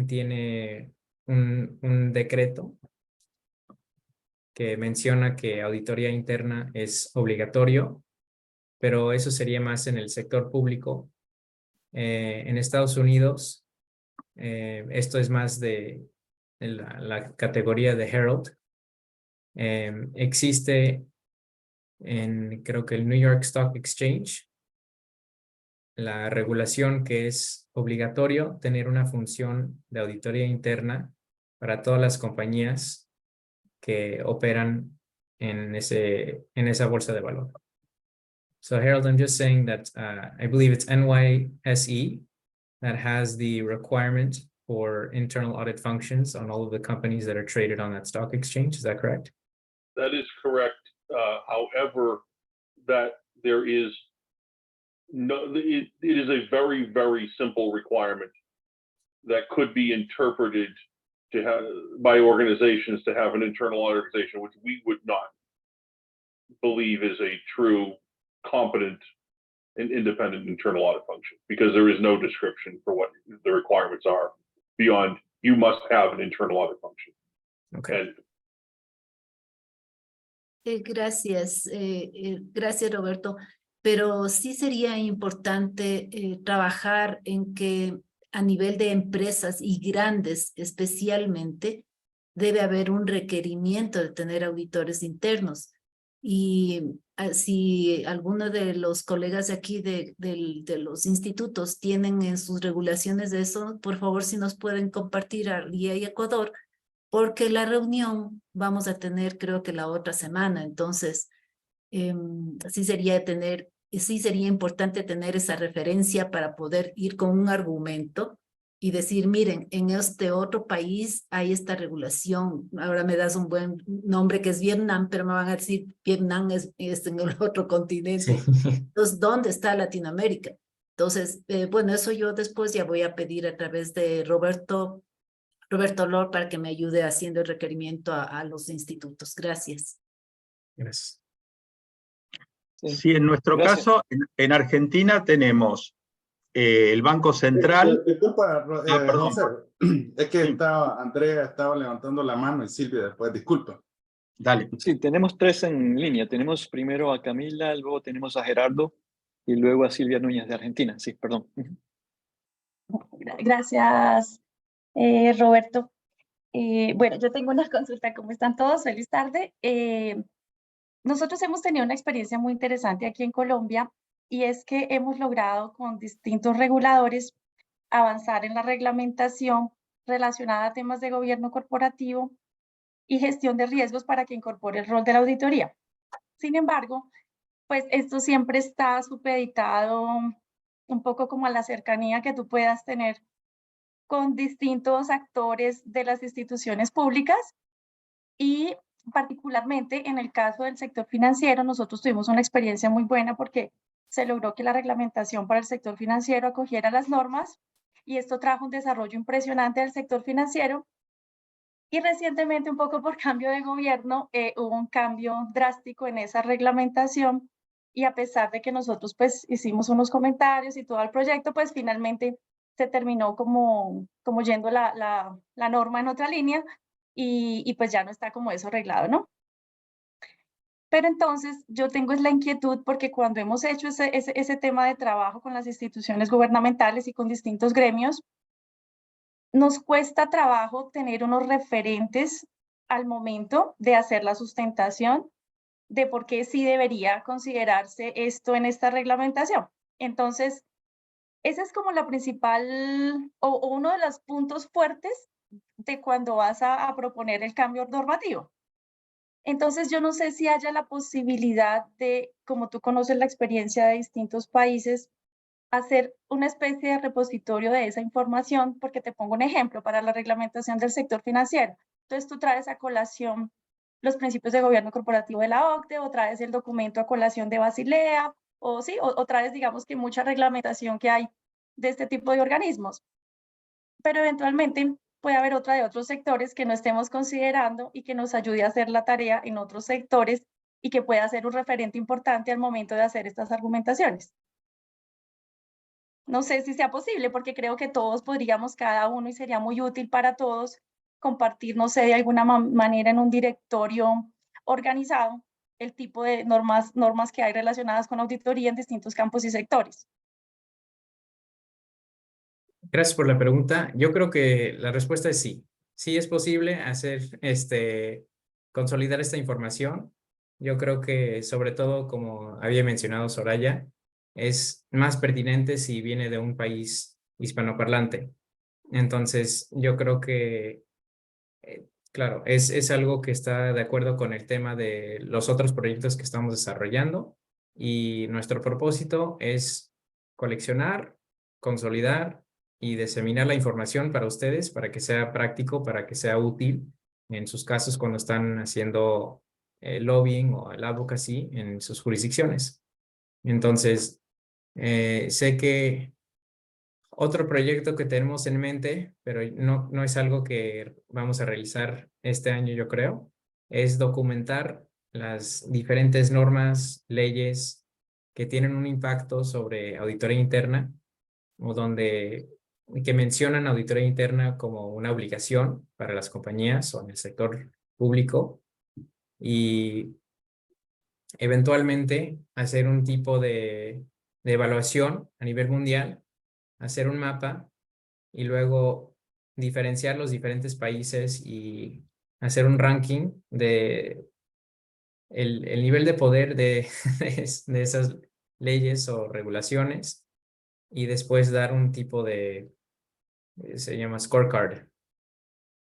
tiene un decreto que menciona que auditoría interna es obligatorio, pero eso sería más en el sector público. En Estados Unidos, esto es más de la categoría de Herald. Existe creo que el New York Stock Exchange, la regulación que es obligatorio tener una función de auditoría interna para todas las compañías que operan en esa bolsa de valor. So Harold, I'm just saying that I believe it's NYSE that has the requirement for internal audit functions on all of the companies that are traded on that stock exchange. Is that correct? That is correct. However, that there is it is a very, very simple requirement that could be interpreted to have by organizations to have an internal organization, which we would not believe is a true, competent, and independent internal audit function, because there is no description for what the requirements are beyond you must have an internal audit function. Okay. Gracias, gracias Roberto, pero sí sería importante trabajar en que a nivel de empresas y grandes especialmente debe haber un requerimiento de tener auditores internos. Y si alguno de los colegas de aquí de los institutos tienen en sus regulaciones de eso, por favor si nos pueden compartir a IA y Ecuador, porque la reunión vamos a tener creo que la otra semana. Entonces sí sería importante tener esa referencia para poder ir con un argumento y decir, miren, en este otro país hay esta regulación. Ahora me das un buen nombre que es Vietnam, pero me van a decir, Vietnam es en el otro continente. Sí. Entonces, ¿dónde está Latinoamérica? Entonces, bueno, eso yo después ya voy a pedir a través de Roberto Lord para que me ayude haciendo el requerimiento a los institutos. Gracias. Gracias. Sí, en nuestro Gracias. caso, en Argentina tenemos el Banco Central. Disculpa, Perdón. José, es que Sí. Andrea estaba levantando la mano y Silvia después, disculpa. Dale. Sí, tenemos 3 en línea. Tenemos primero a Camila, luego tenemos a Gerardo y luego a Silvia Núñez de Argentina. Sí, perdón. Gracias, Roberto. Bueno, yo tengo una consulta. ¿Cómo están todos? Feliz tarde. Nosotros hemos tenido una experiencia muy interesante aquí en Colombia y es que hemos logrado con distintos reguladores avanzar en la reglamentación relacionada a temas de gobierno corporativo y gestión de riesgos para que incorpore el rol de la auditoría. Sin embargo, pues esto siempre está supeditado un poco como a la cercanía que tú puedas tener con distintos actores de las instituciones públicas y particularmente en el caso del sector financiero, nosotros tuvimos una experiencia muy buena porque se logró que la reglamentación para el sector financiero acogiera las normas y esto trajo un desarrollo impresionante del sector financiero. Y recientemente, un poco por cambio de gobierno, hubo un cambio drástico en esa reglamentación y a pesar de que nosotros pues hicimos unos comentarios y todo el proyecto, pues finalmente se terminó como yendo la norma en otra línea y pues ya no está como eso arreglado, ¿no? Pero entonces yo tengo la inquietud porque cuando hemos hecho ese tema de trabajo con las instituciones gubernamentales y con distintos gremios, nos cuesta trabajo tener unos referentes al momento de hacer la sustentación de por qué sí debería considerarse esto en esta reglamentación. Entonces, esa es como la principal o uno de los puntos fuertes de cuando vas a proponer el cambio normativo. Entonces, yo no sé si haya la posibilidad de, como tú conoces la experiencia de distintos países, hacer una especie de repositorio de esa información, porque te pongo un ejemplo para la reglamentación del sector financiero. Entonces tú traes a colación los principios de gobierno corporativo de la OCDE, o traes el documento a colación de Basilea, o sí, o traes, digamos que mucha reglamentación que hay de este tipo de organismos. Pero eventualmente puede haber otra de otros sectores que no estemos considerando y que nos ayude a hacer la tarea en otros sectores y que pueda ser un referente importante al momento de hacer estas argumentaciones. No sé si sea posible, porque creo que todos podríamos, cada uno, y sería muy útil para todos, compartir, no sé, de alguna manera en un directorio organizado, el tipo de normas que hay relacionadas con auditoría en distintos campos y sectores. Gracias por la pregunta. Yo creo que la respuesta es sí. Sí es posible hacer, consolidar esta información. Yo creo que, sobre todo, como había mencionado Soraya, es más pertinente si viene de un país hispanoparlante. Entonces, yo creo que, claro, es algo que está de acuerdo con el tema de los otros proyectos que estamos desarrollando y nuestro propósito es coleccionar, consolidar y diseminar la información para ustedes, para que sea práctico, para que sea útil en sus casos cuando están haciendo lobbying o el advocacy en sus jurisdicciones. Entonces, sé que otro proyecto que tenemos en mente, pero no es algo que vamos a realizar este año, yo creo, es documentar las diferentes normas, leyes que tienen un impacto sobre auditoría interna o que mencionan auditoría interna como una obligación para las compañías o en el sector público y eventualmente hacer un tipo de evaluación a nivel mundial, hacer un mapa y luego diferenciar los diferentes países y hacer un ranking de el nivel de poder de esas leyes o regulaciones y después dar un tipo se llama scorecard.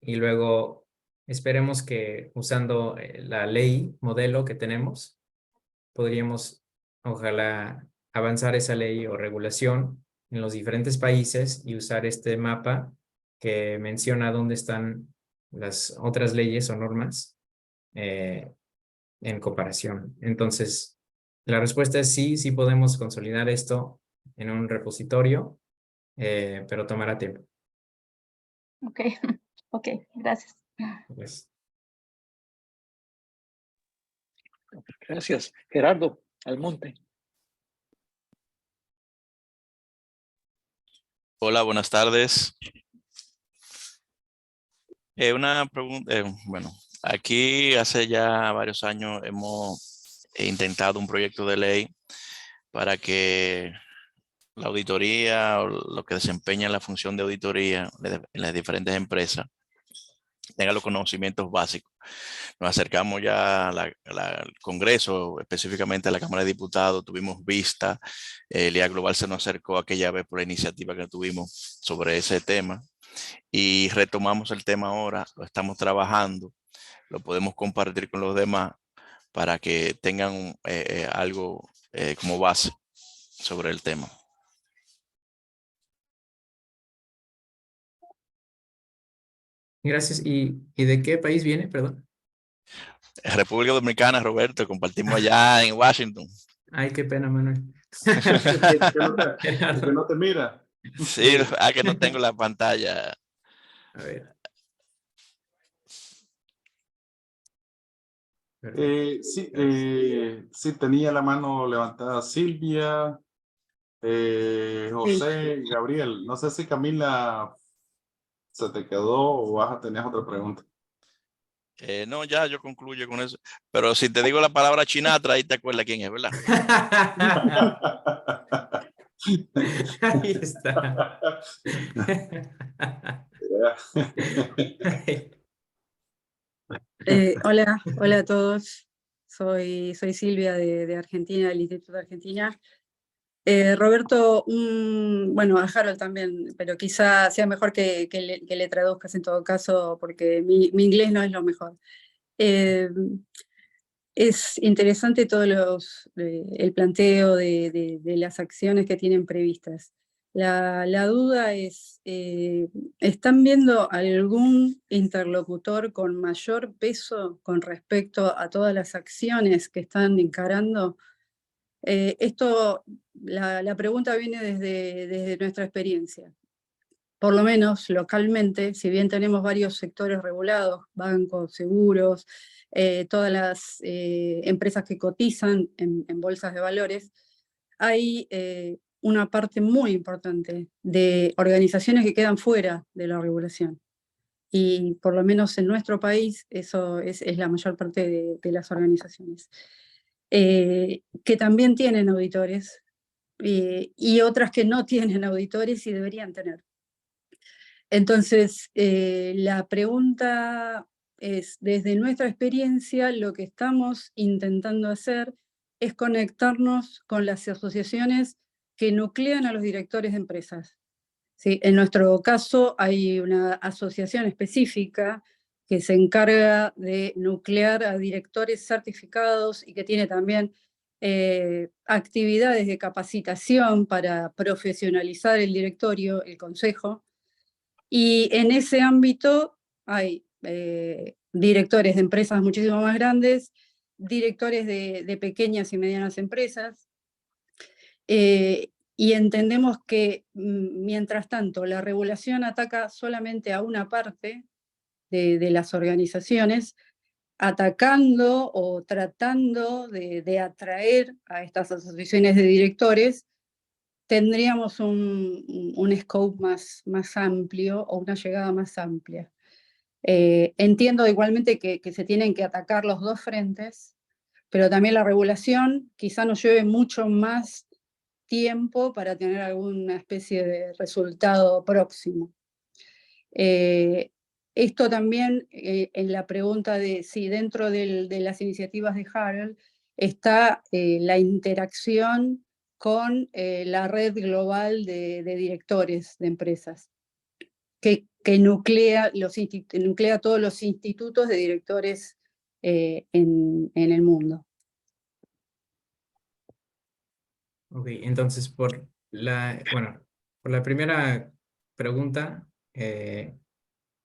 Y luego esperemos que usando la ley modelo que tenemos, podríamos ojalá avanzar esa ley o regulación en los diferentes países y usar este mapa que menciona dónde están las otras leyes o normas en comparación. Entonces, la respuesta es sí, sí podemos consolidar esto en un repositorio, pero tomará tiempo. Ok, ok, gracias. Pues, Gracias. Gerardo Almonte. Hola, buenas tardes. Una pregunta, bueno, aquí hace ya varios años hemos intentado un proyecto de ley para que la auditoría o lo que desempeña la función de auditoría en las diferentes empresas tenga los conocimientos básicos. Nos acercamos ya al Congreso, específicamente a la Cámara de Diputados, tuvimos vista, LIA Global se nos acercó aquella vez por la iniciativa que tuvimos sobre ese tema y retomamos el tema ahora, lo estamos trabajando, lo podemos compartir con los demás para que tengan algo como base sobre el tema. gracias. ¿Y de qué país viene? Perdón. República Dominicana, Roberto, compartimos allá en Washington. Ay, qué pena, Manuel. Que no te mira. Sí, que no tengo la pantalla. A ver. Sí, sí, tenía la mano levantada Silvia, José, Gabriel. No sé si Camila se te quedó o tenías otra pregunta. No, ya yo concluyo con eso. Pero si te digo la palabra Chinatra, ahí te acuerdas quién es, ¿verdad? Ahí está. Hola, hola a todos. Soy Silvia de Argentina, del Instituto de Argentina. Roberto, bueno, a Harold también, pero quizá sea mejor que le traduzcas en todo caso, porque mi inglés no es lo mejor. Es interesante el planteo de las acciones que tienen previstas. La duda es, ¿están viendo algún interlocutor con mayor peso con respecto a todas las acciones que están encarando? La pregunta viene desde nuestra experiencia. Por lo menos localmente, si bien tenemos varios sectores regulados, bancos, seguros, todas las empresas que cotizan en bolsas de valores, hay una parte muy importante de organizaciones que quedan fuera de la regulación. Y por lo menos en nuestro país, eso es la mayor parte de las organizaciones. Que también tienen auditores y otras que no tienen auditores y deberían tener. Entonces, la pregunta es, desde nuestra experiencia, lo que estamos intentando hacer es conectarnos con las asociaciones que nuclean a los directores de empresas. ¿Sí? En nuestro caso hay una asociación específica que se encarga de nuclear a directores certificados y que tiene también actividades de capacitación para profesionalizar el directorio, el consejo. Y en ese ámbito hay directores de empresas muchísimo más grandes, directores de pequeñas y medianas empresas, y entendemos que mientras tanto la regulación ataca solamente a una parte de las organizaciones, atacando o tratando de atraer a estas asociaciones de directores, tendríamos un scope más amplio o una llegada más amplia. Entiendo igualmente que se tienen que atacar los dos frentes, pero también la regulación quizá nos lleve mucho más tiempo para tener alguna especie de resultado próximo. Esto también en la pregunta de si dentro de las iniciativas de Harold está la interacción con la red global de directores de empresas, que nuclea todos los institutos de directores en el mundo. Ok, entonces por la primera pregunta,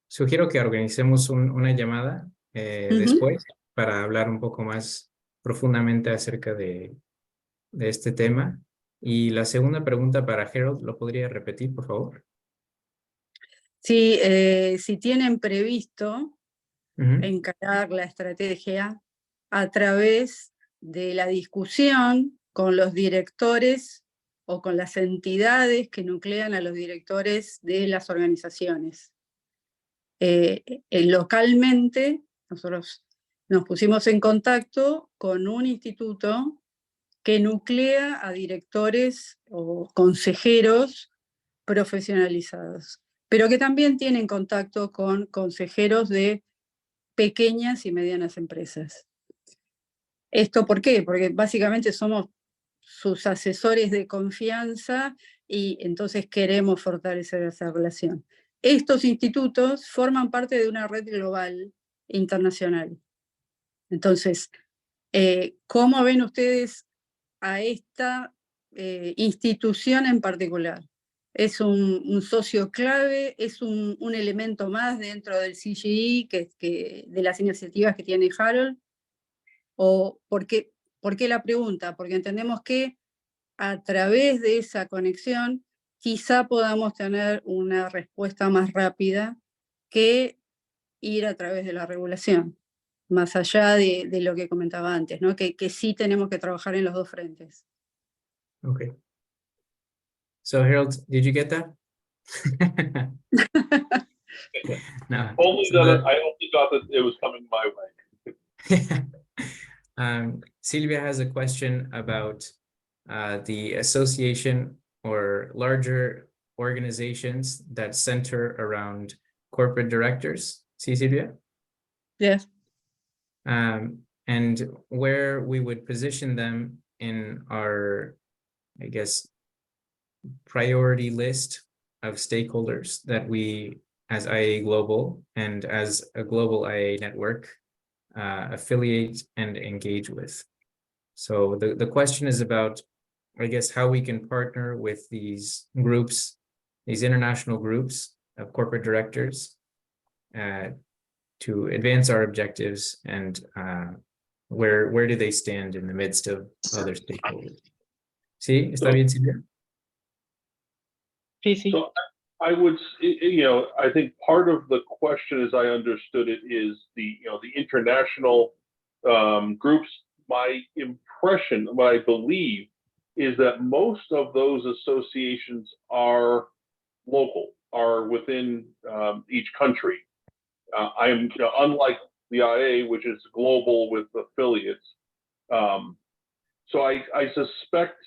sugiero que organicemos una llamada después para hablar un poco más profundamente acerca de este tema Y la segunda pregunta para Harold, ¿lo podría repetir, por favor? Si tienen previsto Ujú. encarar la estrategia a través de la discusión con los directores o con las entidades que nuclean a los directores de las organizaciones. Localmente, nosotros nos pusimos en contacto con un instituto que nuclea a directores o consejeros profesionalizados, pero que también tienen contacto con consejeros de pequeñas y medianas empresas. ¿Esto por qué? Porque básicamente somos sus asesores de confianza y entonces queremos fortalecer esa relación. Estos institutos forman parte de una red global internacional. Entonces, ¿cómo ven ustedes a esta institución en particular? ¿Es un socio clave? ¿Es un elemento más dentro del CGI de las iniciativas que tiene Harold? ¿O por qué la pregunta? Porque entendemos que a través de esa conexión quizá podamos tener una respuesta más rápida que ir a través de la regulación, más allá de lo que comentaba antes, ¿no? Que sí tenemos que trabajar en los dos frentes. Okay. So Harold, did you get that? No. Only So that I only got that it was coming my way. Silvia has a question about the association or larger organizations that center around corporate directors. See, Silvia? Yes. And where we would position them in our, I guess, priority list of stakeholders that we, as IAA Global and as a global IAA network, affiliate and engage with. So the question is about, I guess, how we can partner with these groups, these international groups of corporate directors to advance our objectives, and where do they stand in the midst of other stakeholders? ¿Sí? ¿Está bien, Silvia? So I would, I think part of the question, as I understood it, is the international groups. My impression, what I believe, is that most of those associations are local, are within each country. I am, unlike the IA, which is global with affiliates. So I suspect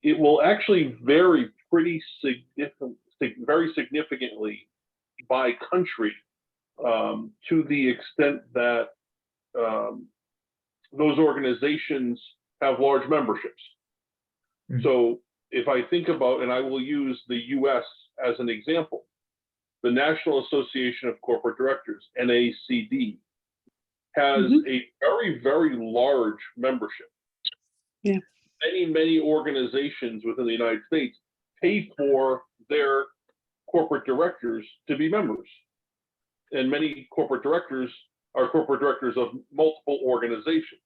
it will actually vary pretty very significantly by country, to the extent that those organizations have large memberships. Mhm. So if I think about, and I will use the US as an example, the National Association of Corporate Directors, NACD, has a very, very large membership. Yeah. Many organizations within the United States pay for their corporate directors to be members. And many corporate directors are corporate directors of multiple organizations.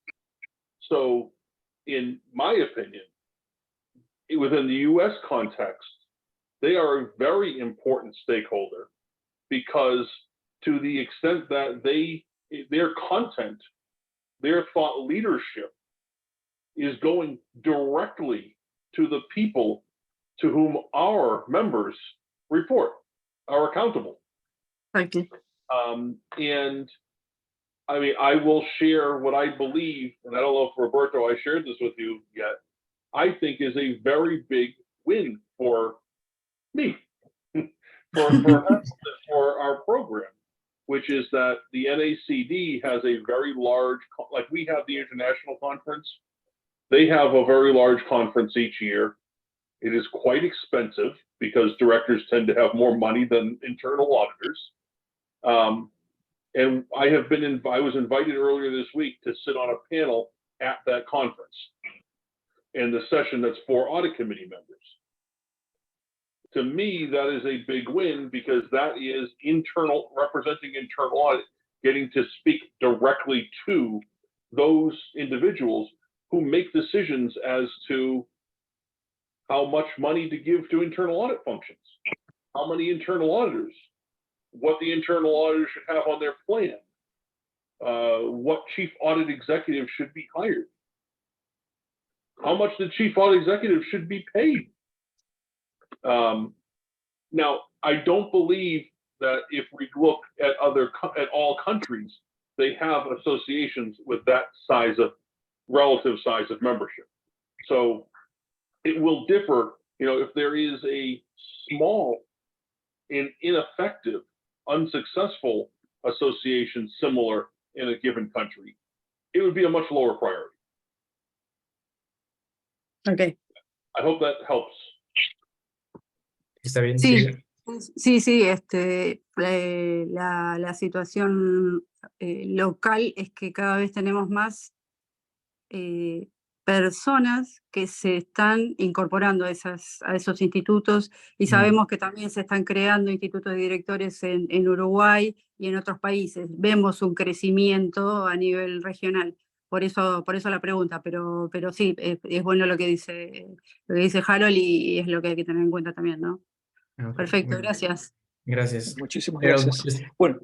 So in my opinion, within the US context, they are a very important stakeholder, because to the extent that their content, their thought leadership is going directly to the people to whom our members report, are accountable. Okay. And I mean, I will share what I believe, and I don't know if Roberto, I shared this with you yet, I think is a very big win for me, for our program, which is that the NACD has a very large, like we have the international conference, they have a very large conference each year. It is quite expensive because directors tend to have more money than internal auditors. And I was invited earlier this week to sit on a panel at that conference, and the session that's for audit committee members. To me, that is a big win, because that is representing internal audit, getting to speak directly to those individuals who make decisions as to how much money to give to internal audit functions, how many internal auditors, what the internal auditors should have on their plan, what chief audit executive should be hired, how much the chief audit executive should be paid. Now, I don't believe that if we look at all countries, they have associations with that relative size of membership. So it will differ, if there is a small and ineffective, unsuccessful association similar in a given country, it would be a much lower priority. Ok. I hope that helps. ¿Está bien? Sí, sí, la situación local es que cada vez tenemos más personas que se están incorporando a esos institutos y sabemos que también se están creando institutos de directores en Uruguay y en otros países. Vemos un crecimiento a nivel regional. Por eso la pregunta, pero sí, es bueno lo que dice Harold y es lo que hay que tener en cuenta también, ¿no? Okay. Perfecto, gracias. Gracias. Muchísimas gracias. Bueno,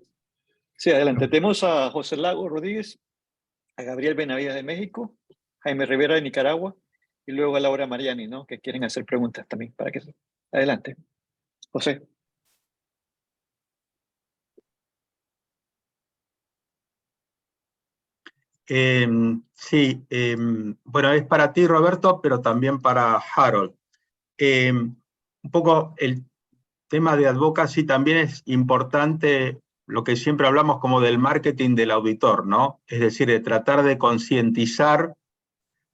sí, adelante. Tenemos a José Lago Rodríguez, a Gabriel Benavides de México, Jaime Rivera de Nicaragua y luego a Laura Mariani, ¿no? Que quieren hacer preguntas también. Adelante. José. Sí, bueno, es para ti, Roberto, pero también para Harold. Un poco el tema de advocacy también es importante, lo que siempre hablamos como del marketing del auditor, ¿no? Es decir, de tratar de concientizar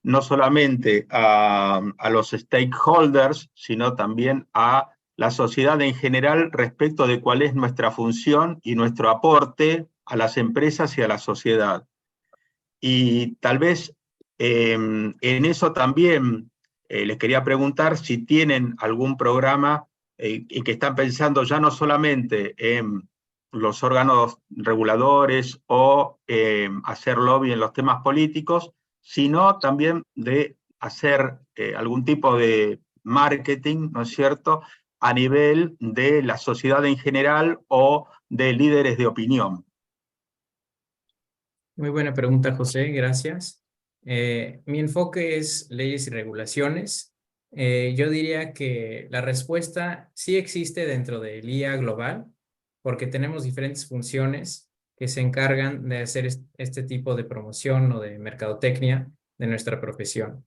no solamente a los stakeholders, sino también a la sociedad en general respecto de cuál es nuestra función y nuestro aporte a las empresas y a la sociedad. Y tal vez en eso también les quería preguntar si tienen algún programa y que están pensando ya no solamente en los órganos reguladores o hacer lobby en los temas políticos, sino también de hacer algún tipo de marketing, ¿no es cierto?, a nivel de la sociedad en general o de líderes de opinión. Muy buena pregunta, José, gracias. Mi enfoque es leyes y regulaciones. Yo diría que la respuesta sí existe dentro del IA global, porque tenemos diferentes funciones que se encargan de hacer este tipo de promoción o de mercadotecnia de nuestra profesión.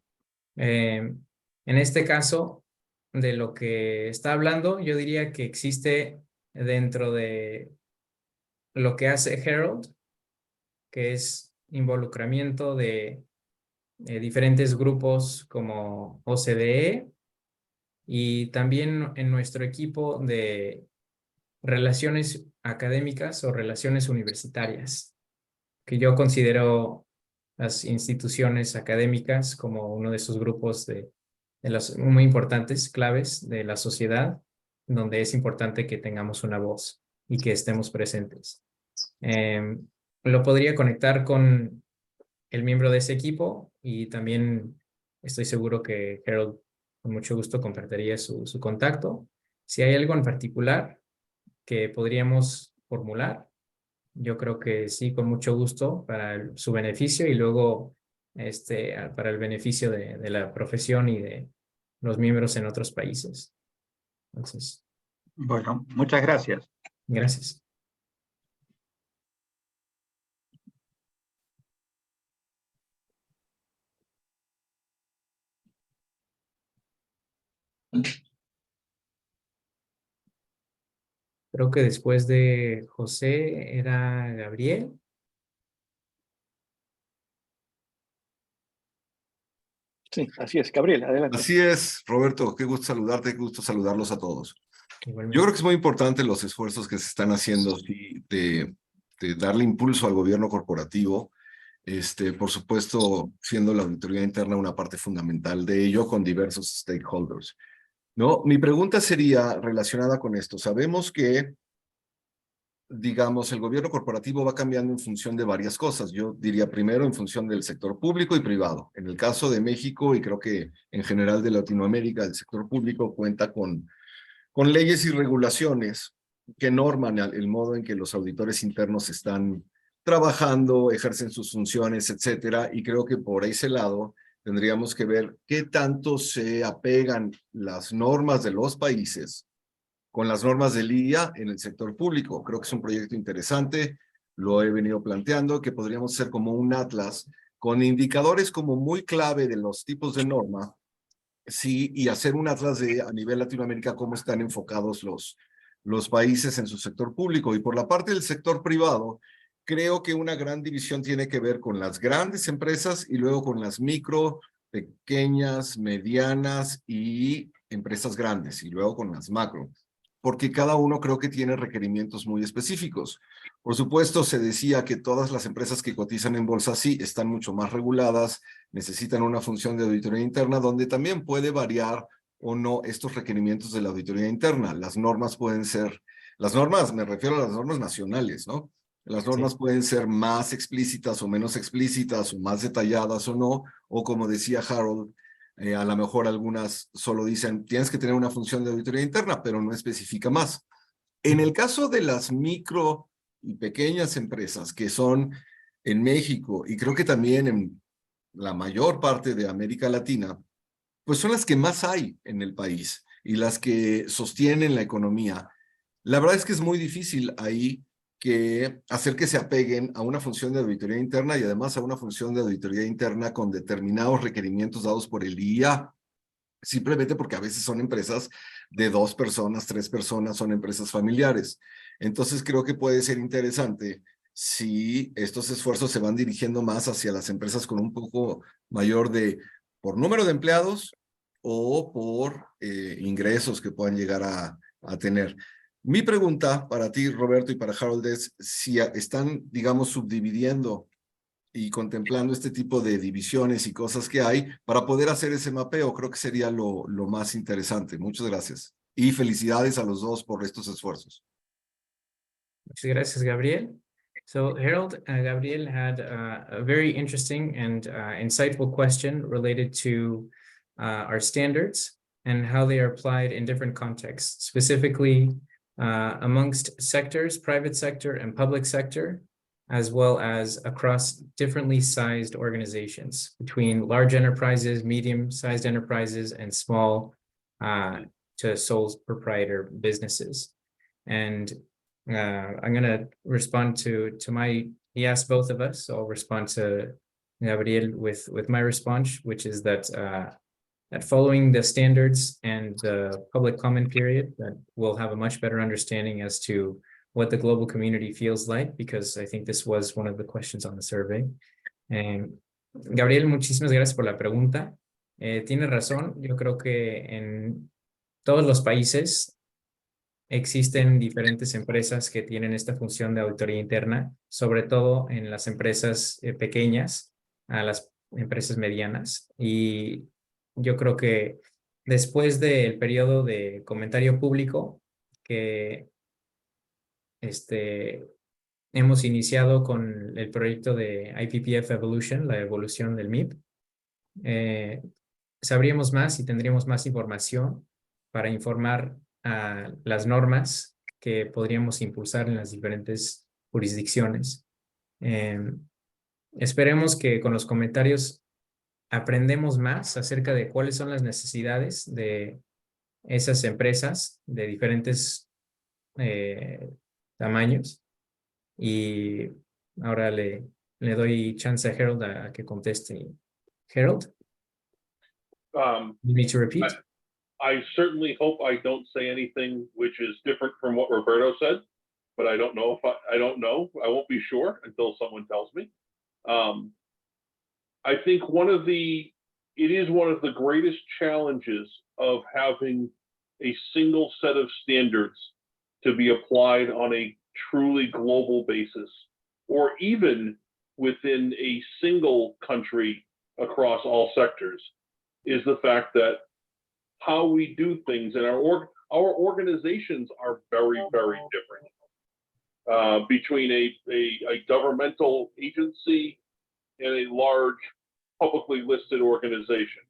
En este caso, de lo que está hablando, yo diría que existe dentro de lo que hace Harold, que es involucramiento de diferentes grupos como OCDE y también en nuestro equipo de relaciones académicas o relaciones universitarias, que yo considero las instituciones académicas como uno de esos grupos de los muy importantes, claves de la sociedad, donde es importante que tengamos una voz y que estemos presentes. Lo podría conectar con el miembro de ese equipo y también estoy seguro que Harold con mucho gusto compartiría su contacto. Si hay algo en particular que podríamos formular, yo creo que sí, con mucho gusto para su beneficio y luego para el beneficio de la profesión y de los miembros en otros países. Entonces. Bueno, muchas gracias. Gracias. Creo que después de José era Gabriel. Sí, así es. Gabriel, adelante. Así es, Roberto. Qué gusto saludarte, qué gusto saludarlos a todos. Igualmente. Yo creo que es muy importante los esfuerzos que se están haciendo de darle impulso al gobierno corporativo. Por supuesto, siendo la auditoría interna una parte fundamental de ello con diversos stakeholders. ¿No? Mi pregunta sería relacionada con esto. Sabemos que digamos, el gobierno corporativo va cambiando en función de varias cosas. Yo diría primero en función del sector público y privado. En el caso de México, y creo que en general de Latinoamérica, el sector público cuenta con leyes y regulaciones que norman el modo en que los auditores internos están trabajando, ejercen sus funciones, etcétera. Y creo que por ese lado tendríamos que ver qué tanto se apegan las normas de los países con las normas del IA en el sector público. Creo que es un proyecto interesante, lo he venido planteando, que podríamos hacer como un atlas con indicadores como muy clave de los tipos de norma, sí, y hacer un atlas de a nivel Latinoamérica cómo están enfocados los países en su sector público. Y por la parte del sector privado, creo que una gran división tiene que ver con las grandes empresas y luego con las micro, pequeñas, medianas y empresas grandes, y luego con las macro, porque cada uno creo que tiene requerimientos muy específicos. Por supuesto, se decía que todas las empresas que cotizan en bolsa sí están mucho más reguladas, necesitan una función de auditoría interna donde también puede variar o no estos requerimientos de la auditoría interna. Las normas pueden ser, las normas, me refiero a las normas nacionales, ¿no? Las normas pueden ser más explícitas o menos explícitas o más detalladas o no, o como decía Harold, a lo mejor algunas solo dicen tienes que tener una función de auditoría interna, pero no especifica más. En el caso de las micro y pequeñas empresas que son en México y creo que también en la mayor parte de América Latina, pues son las que más hay en el país y las que sostienen la economía. La verdad es que es muy difícil ahí que hacer que se apeguen a una función de auditoría interna y además a una función de auditoría interna con determinados requerimientos dados por el IA, simplemente porque a veces son empresas de 2 personas, 3 personas, son empresas familiares. Entonces creo que puede ser interesante si estos esfuerzos se van dirigiendo más hacia las empresas con un poco mayor por número de empleados o por ingresos que puedan llegar a tener. Mi pregunta para ti, Roberto, y para Harold es si están, digamos, subdividiendo y contemplando este tipo de divisiones y cosas que hay para poder hacer ese mapeo. Creo que sería lo más interesante. Muchas gracias. Y felicidades a los dos por estos esfuerzos. Muchas gracias, Gabriel. So Harold, Gabriel had a very interesting and insightful question related to our standards and how they are applied in different contexts, specifically amongst sectors, private sector and public sector, as well as across differently sized organizations between large enterprises, medium-sized enterprises, and small to sole proprietor businesses. And I'm going to respond to he asked both of us, so I'll respond to Gabriel with my response, which is that that following the standards and the public comment period, that we'll have a much better understanding as to what the global community feels like, because I think this was one of the questions on the survey. Gabriel, muchísimas gracias por la pregunta. Tiene razón, yo creo que en todos los países existen diferentes empresas que tienen esta función de auditoría interna, sobre todo en las empresas pequeñas, a las empresas medianas. Y yo creo que después del periodo de comentario público que hemos iniciado con el proyecto de IPPF Evolution, la evolución del MIP, sabríamos más y tendríamos más información para informar a las normas que podríamos impulsar en las diferentes jurisdicciones. Esperemos que con los comentarios aprendemos más acerca de cuáles son las necesidades de esas empresas de diferentes tamaños. Y ahora le doy chance a Harold a que conteste. Harold? You need to repeat? I certainly hope I don't say anything which is different from what Roberto said, but I don't know if I don't know. I won't be sure until someone tells me. I think it is one of the greatest challenges of having a single set of standards to be applied on a truly global basis, or even within a single country across all sectors, is the fact that how we do things and our organizations are very, very different. between a governmental agency and a large publicly listed organization.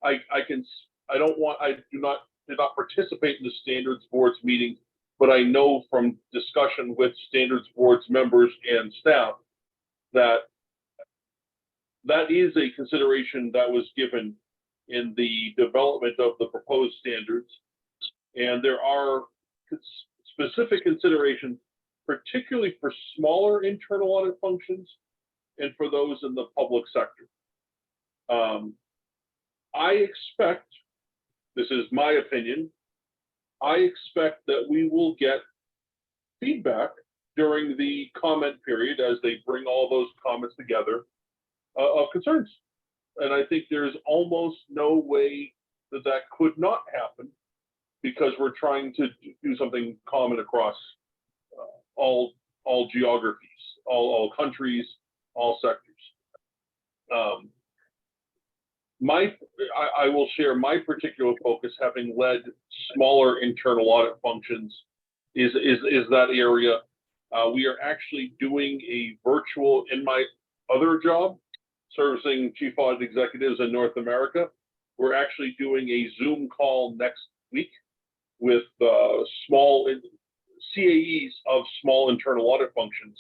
I did not participate in the standards board's meeting, but I know from discussion with standards board's members and staff that that is a consideration that was given in the development of the proposed standards. And there are specific considerations, particularly for smaller internal audit functions and for those in the public sector. I expect, this is my opinion, I expect that we will get feedback during the comment period as they bring all those comments together of concerns. And I think there's almost no way that that could not happen because we're trying to do something common across all geographies, all countries, all sectors. I will share my particular focus, having led smaller internal audit functions, is that area. We are actually doing a virtual, in my other job, servicing chief audit executives in North America. We're actually doing a Zoom call next week with small CAEs of small internal audit functions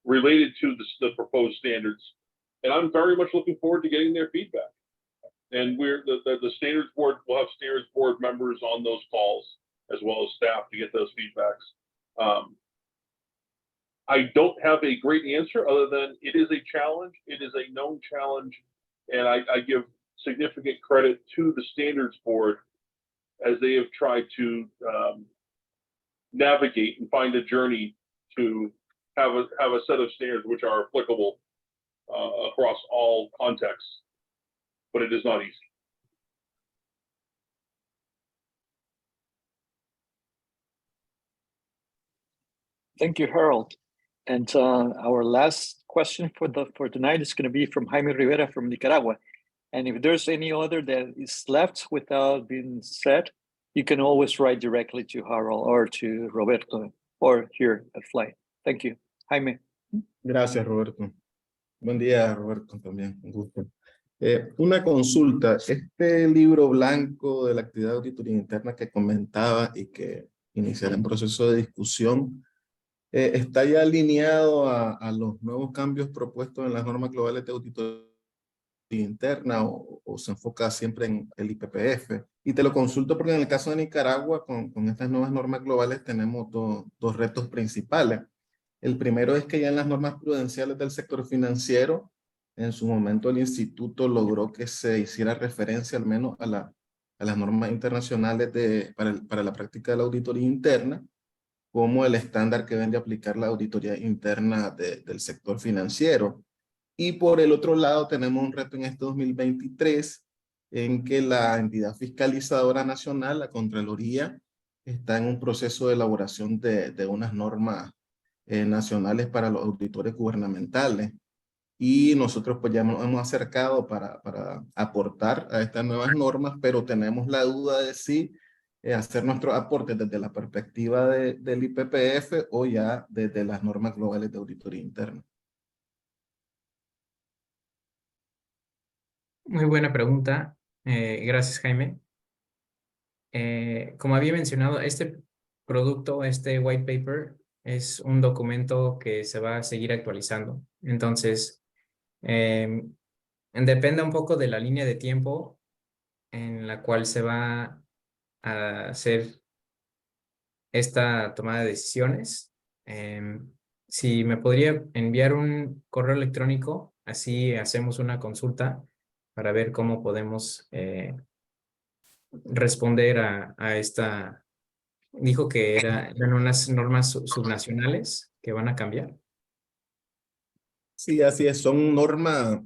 related to the proposed standards. And I'm very much looking forward to getting their feedback. And the standards board will have standards board members on those calls as well as staff to get those feedbacks. I don't have a great answer other than it is a challenge. It is a known challenge. And I give significant credit to the standards board as they have tried to navigate and find a journey to have a set of standards which are applicable across all contexts. But it is not easy. Thank you, Harold. And our last question for tonight is going to be from Jaime Rivera from Nicaragua. And if there's any other that is left without being said, you can always write directly to Harold or to Roberto or here at Fly. Thank you. Jaime. Gracias, Roberto. Buen día, Roberto, también. Un gusto. Una consulta. Este libro blanco de la actividad de auditoría interna que comentaba y que iniciará un proceso de discusión, ¿está ya alineado a los nuevos cambios propuestos en las normas globales de auditoría interna o se enfoca siempre en el IPPF? Y te lo consulto porque en el caso de Nicaragua, con estas nuevas normas globales tenemos dos retos principales. El primero es que ya en las normas prudenciales del sector financiero, en su momento el instituto logró que se hiciera referencia al menos a las normas internacionales para la práctica de la auditoría interna, como el estándar que deben de aplicar la auditoría interna del sector financiero. Y por el otro lado tenemos un reto en este 2023 en que la entidad fiscalizadora nacional, la Contraloría, está en un proceso de elaboración de unas normas nacionales para los auditores gubernamentales. Y nosotros pues ya nos hemos acercado para aportar a estas nuevas normas, pero tenemos la duda de si hacer nuestros aportes desde la perspectiva del IPPF o ya desde las normas globales de auditoría interna. Muy buena pregunta. Gracias, Jaime. Como había mencionado, este producto, este white paper, es un documento que se va a seguir actualizando. Entonces, depende un poco de la línea de tiempo en la cual se va a hacer esta tomada de decisiones. Si me podría enviar un correo electrónico, así hacemos una consulta para ver cómo podemos responder a esta. Dijo que eran unas normas subnacionales que van a cambiar. Sí, así es. Son normas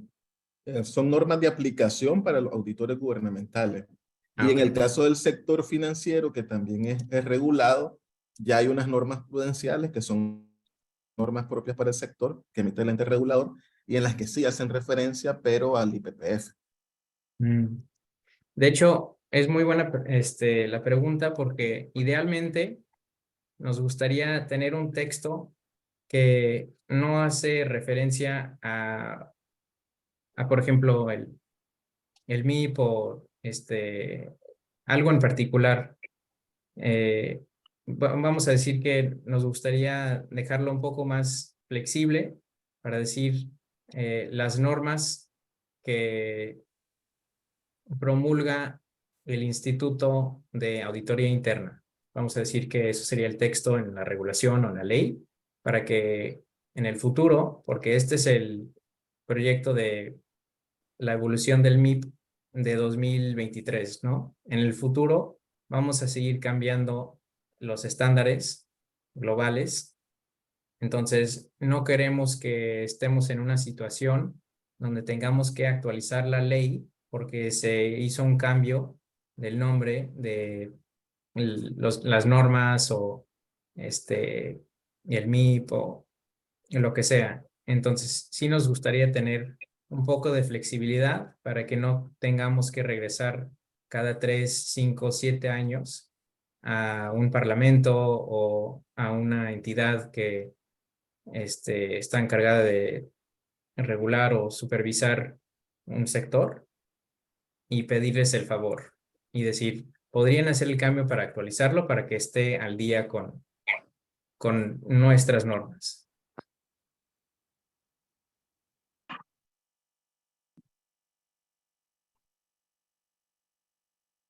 de aplicación para los auditores gubernamentales. Y en el caso del sector financiero, que también es regulado, ya hay unas normas prudenciales que son normas propias para el sector que emite el ente regulador y en las que sí hacen referencia, pero al IPPF. De hecho, es muy buena la pregunta porque idealmente nos gustaría tener un texto que no hace referencia a por ejemplo, el MIP o algo en particular. Vamos a decir que nos gustaría dejarlo un poco más flexible para decir las normas que promulga el Instituto de Auditoría Interna. Vamos a decir que eso sería el texto en la regulación o en la ley, para que en el futuro, porque este es el proyecto de la evolución del MIP de 2023, ¿no? En el futuro vamos a seguir cambiando los estándares globales. Entonces, no queremos que estemos en una situación donde tengamos que actualizar la ley porque se hizo un cambio del nombre de las normas o el MIP o lo que sea. Entonces, sí nos gustaría tener un poco de flexibilidad para que no tengamos que regresar cada 3, 5, 7 años a un parlamento o a una entidad que está encargada de regular o supervisar un sector y pedirles el favor y decir, podrían hacer el cambio para actualizarlo para que esté al día con nuestras normas.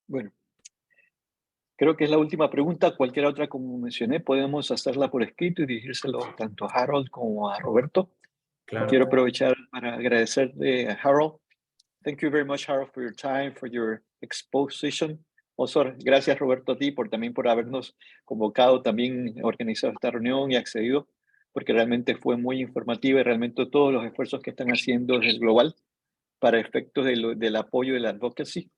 Bueno, creo que es la última pregunta. Cualquier otra, como mencioné, podemos hacerla por escrito y dirigírselo tanto a Harold como a Roberto. Claro. Quiero aprovechar para agradecerle a Harold. Thank you very much, Harold, for your time, for your exposition. Also, gracias, Roberto, a ti también por habernos convocado, también organizado esta reunión y accedido, porque realmente fue muy informativa y realmente todos los esfuerzos que están haciendo desde el global para efectos del apoyo de la advocacy,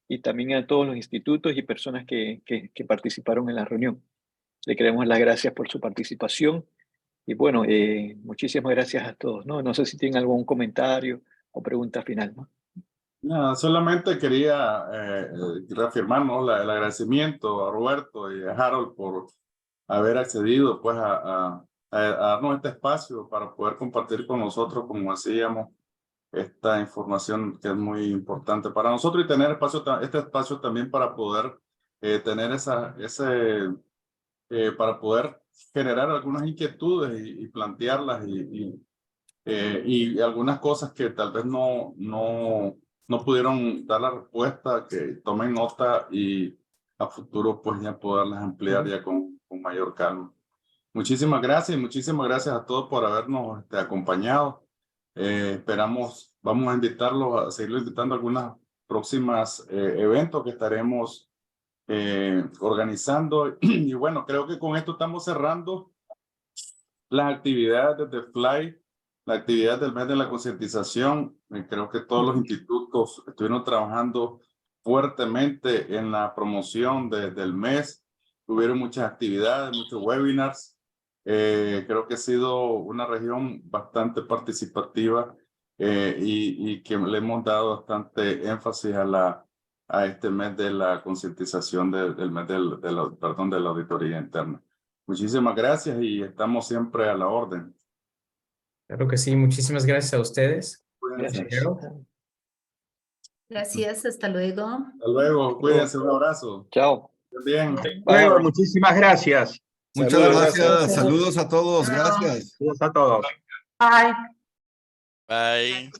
y también a todos los institutos y personas que participaron en la reunión. Le queremos las gracias por su participación y bueno, muchísimas gracias a todos, ¿no? No sé si tienen algún comentario o pregunta final, ¿no? No, solamente quería reafirmar, ¿no? el agradecimiento a Roberto y a Harold por haber accedido pues, a darnos este espacio para poder compartir con nosotros, como decíamos, esta información que es muy importante para nosotros y tener este espacio también para poder tener para poder generar algunas inquietudes y plantearlas y algunas cosas que tal vez no pudieron dar la respuesta, que tomen nota y a futuro pues ya poderlas ampliar ya con mayor calma. Muchísimas gracias y muchísimas gracias a todos por habernos acompañado. Vamos a invitarlos a seguirlo invitando a algunas próximas eventos que estaremos organizando. Y bueno, creo que con esto estamos cerrando las actividades de FLY, la actividad del mes de la concientización. Creo que todos los institutos estuvieron trabajando fuertemente en la promoción del mes. Tuvieron muchas actividades, muchos webinars. Creo que ha sido una región bastante participativa y que le hemos dado bastante énfasis a este mes de la concientización del mes de la auditoría interna. Muchísimas gracias y estamos siempre a la orden. Claro que sí, muchísimas gracias a ustedes. Gracias. Gracias, hasta luego. Hasta luego, cuídense, un abrazo. Chao. Bien. Luego, muchísimas gracias. Muchas Saludos, gracias. Saludos a todos. Gracias. Saludos a todos. Bye. Bye.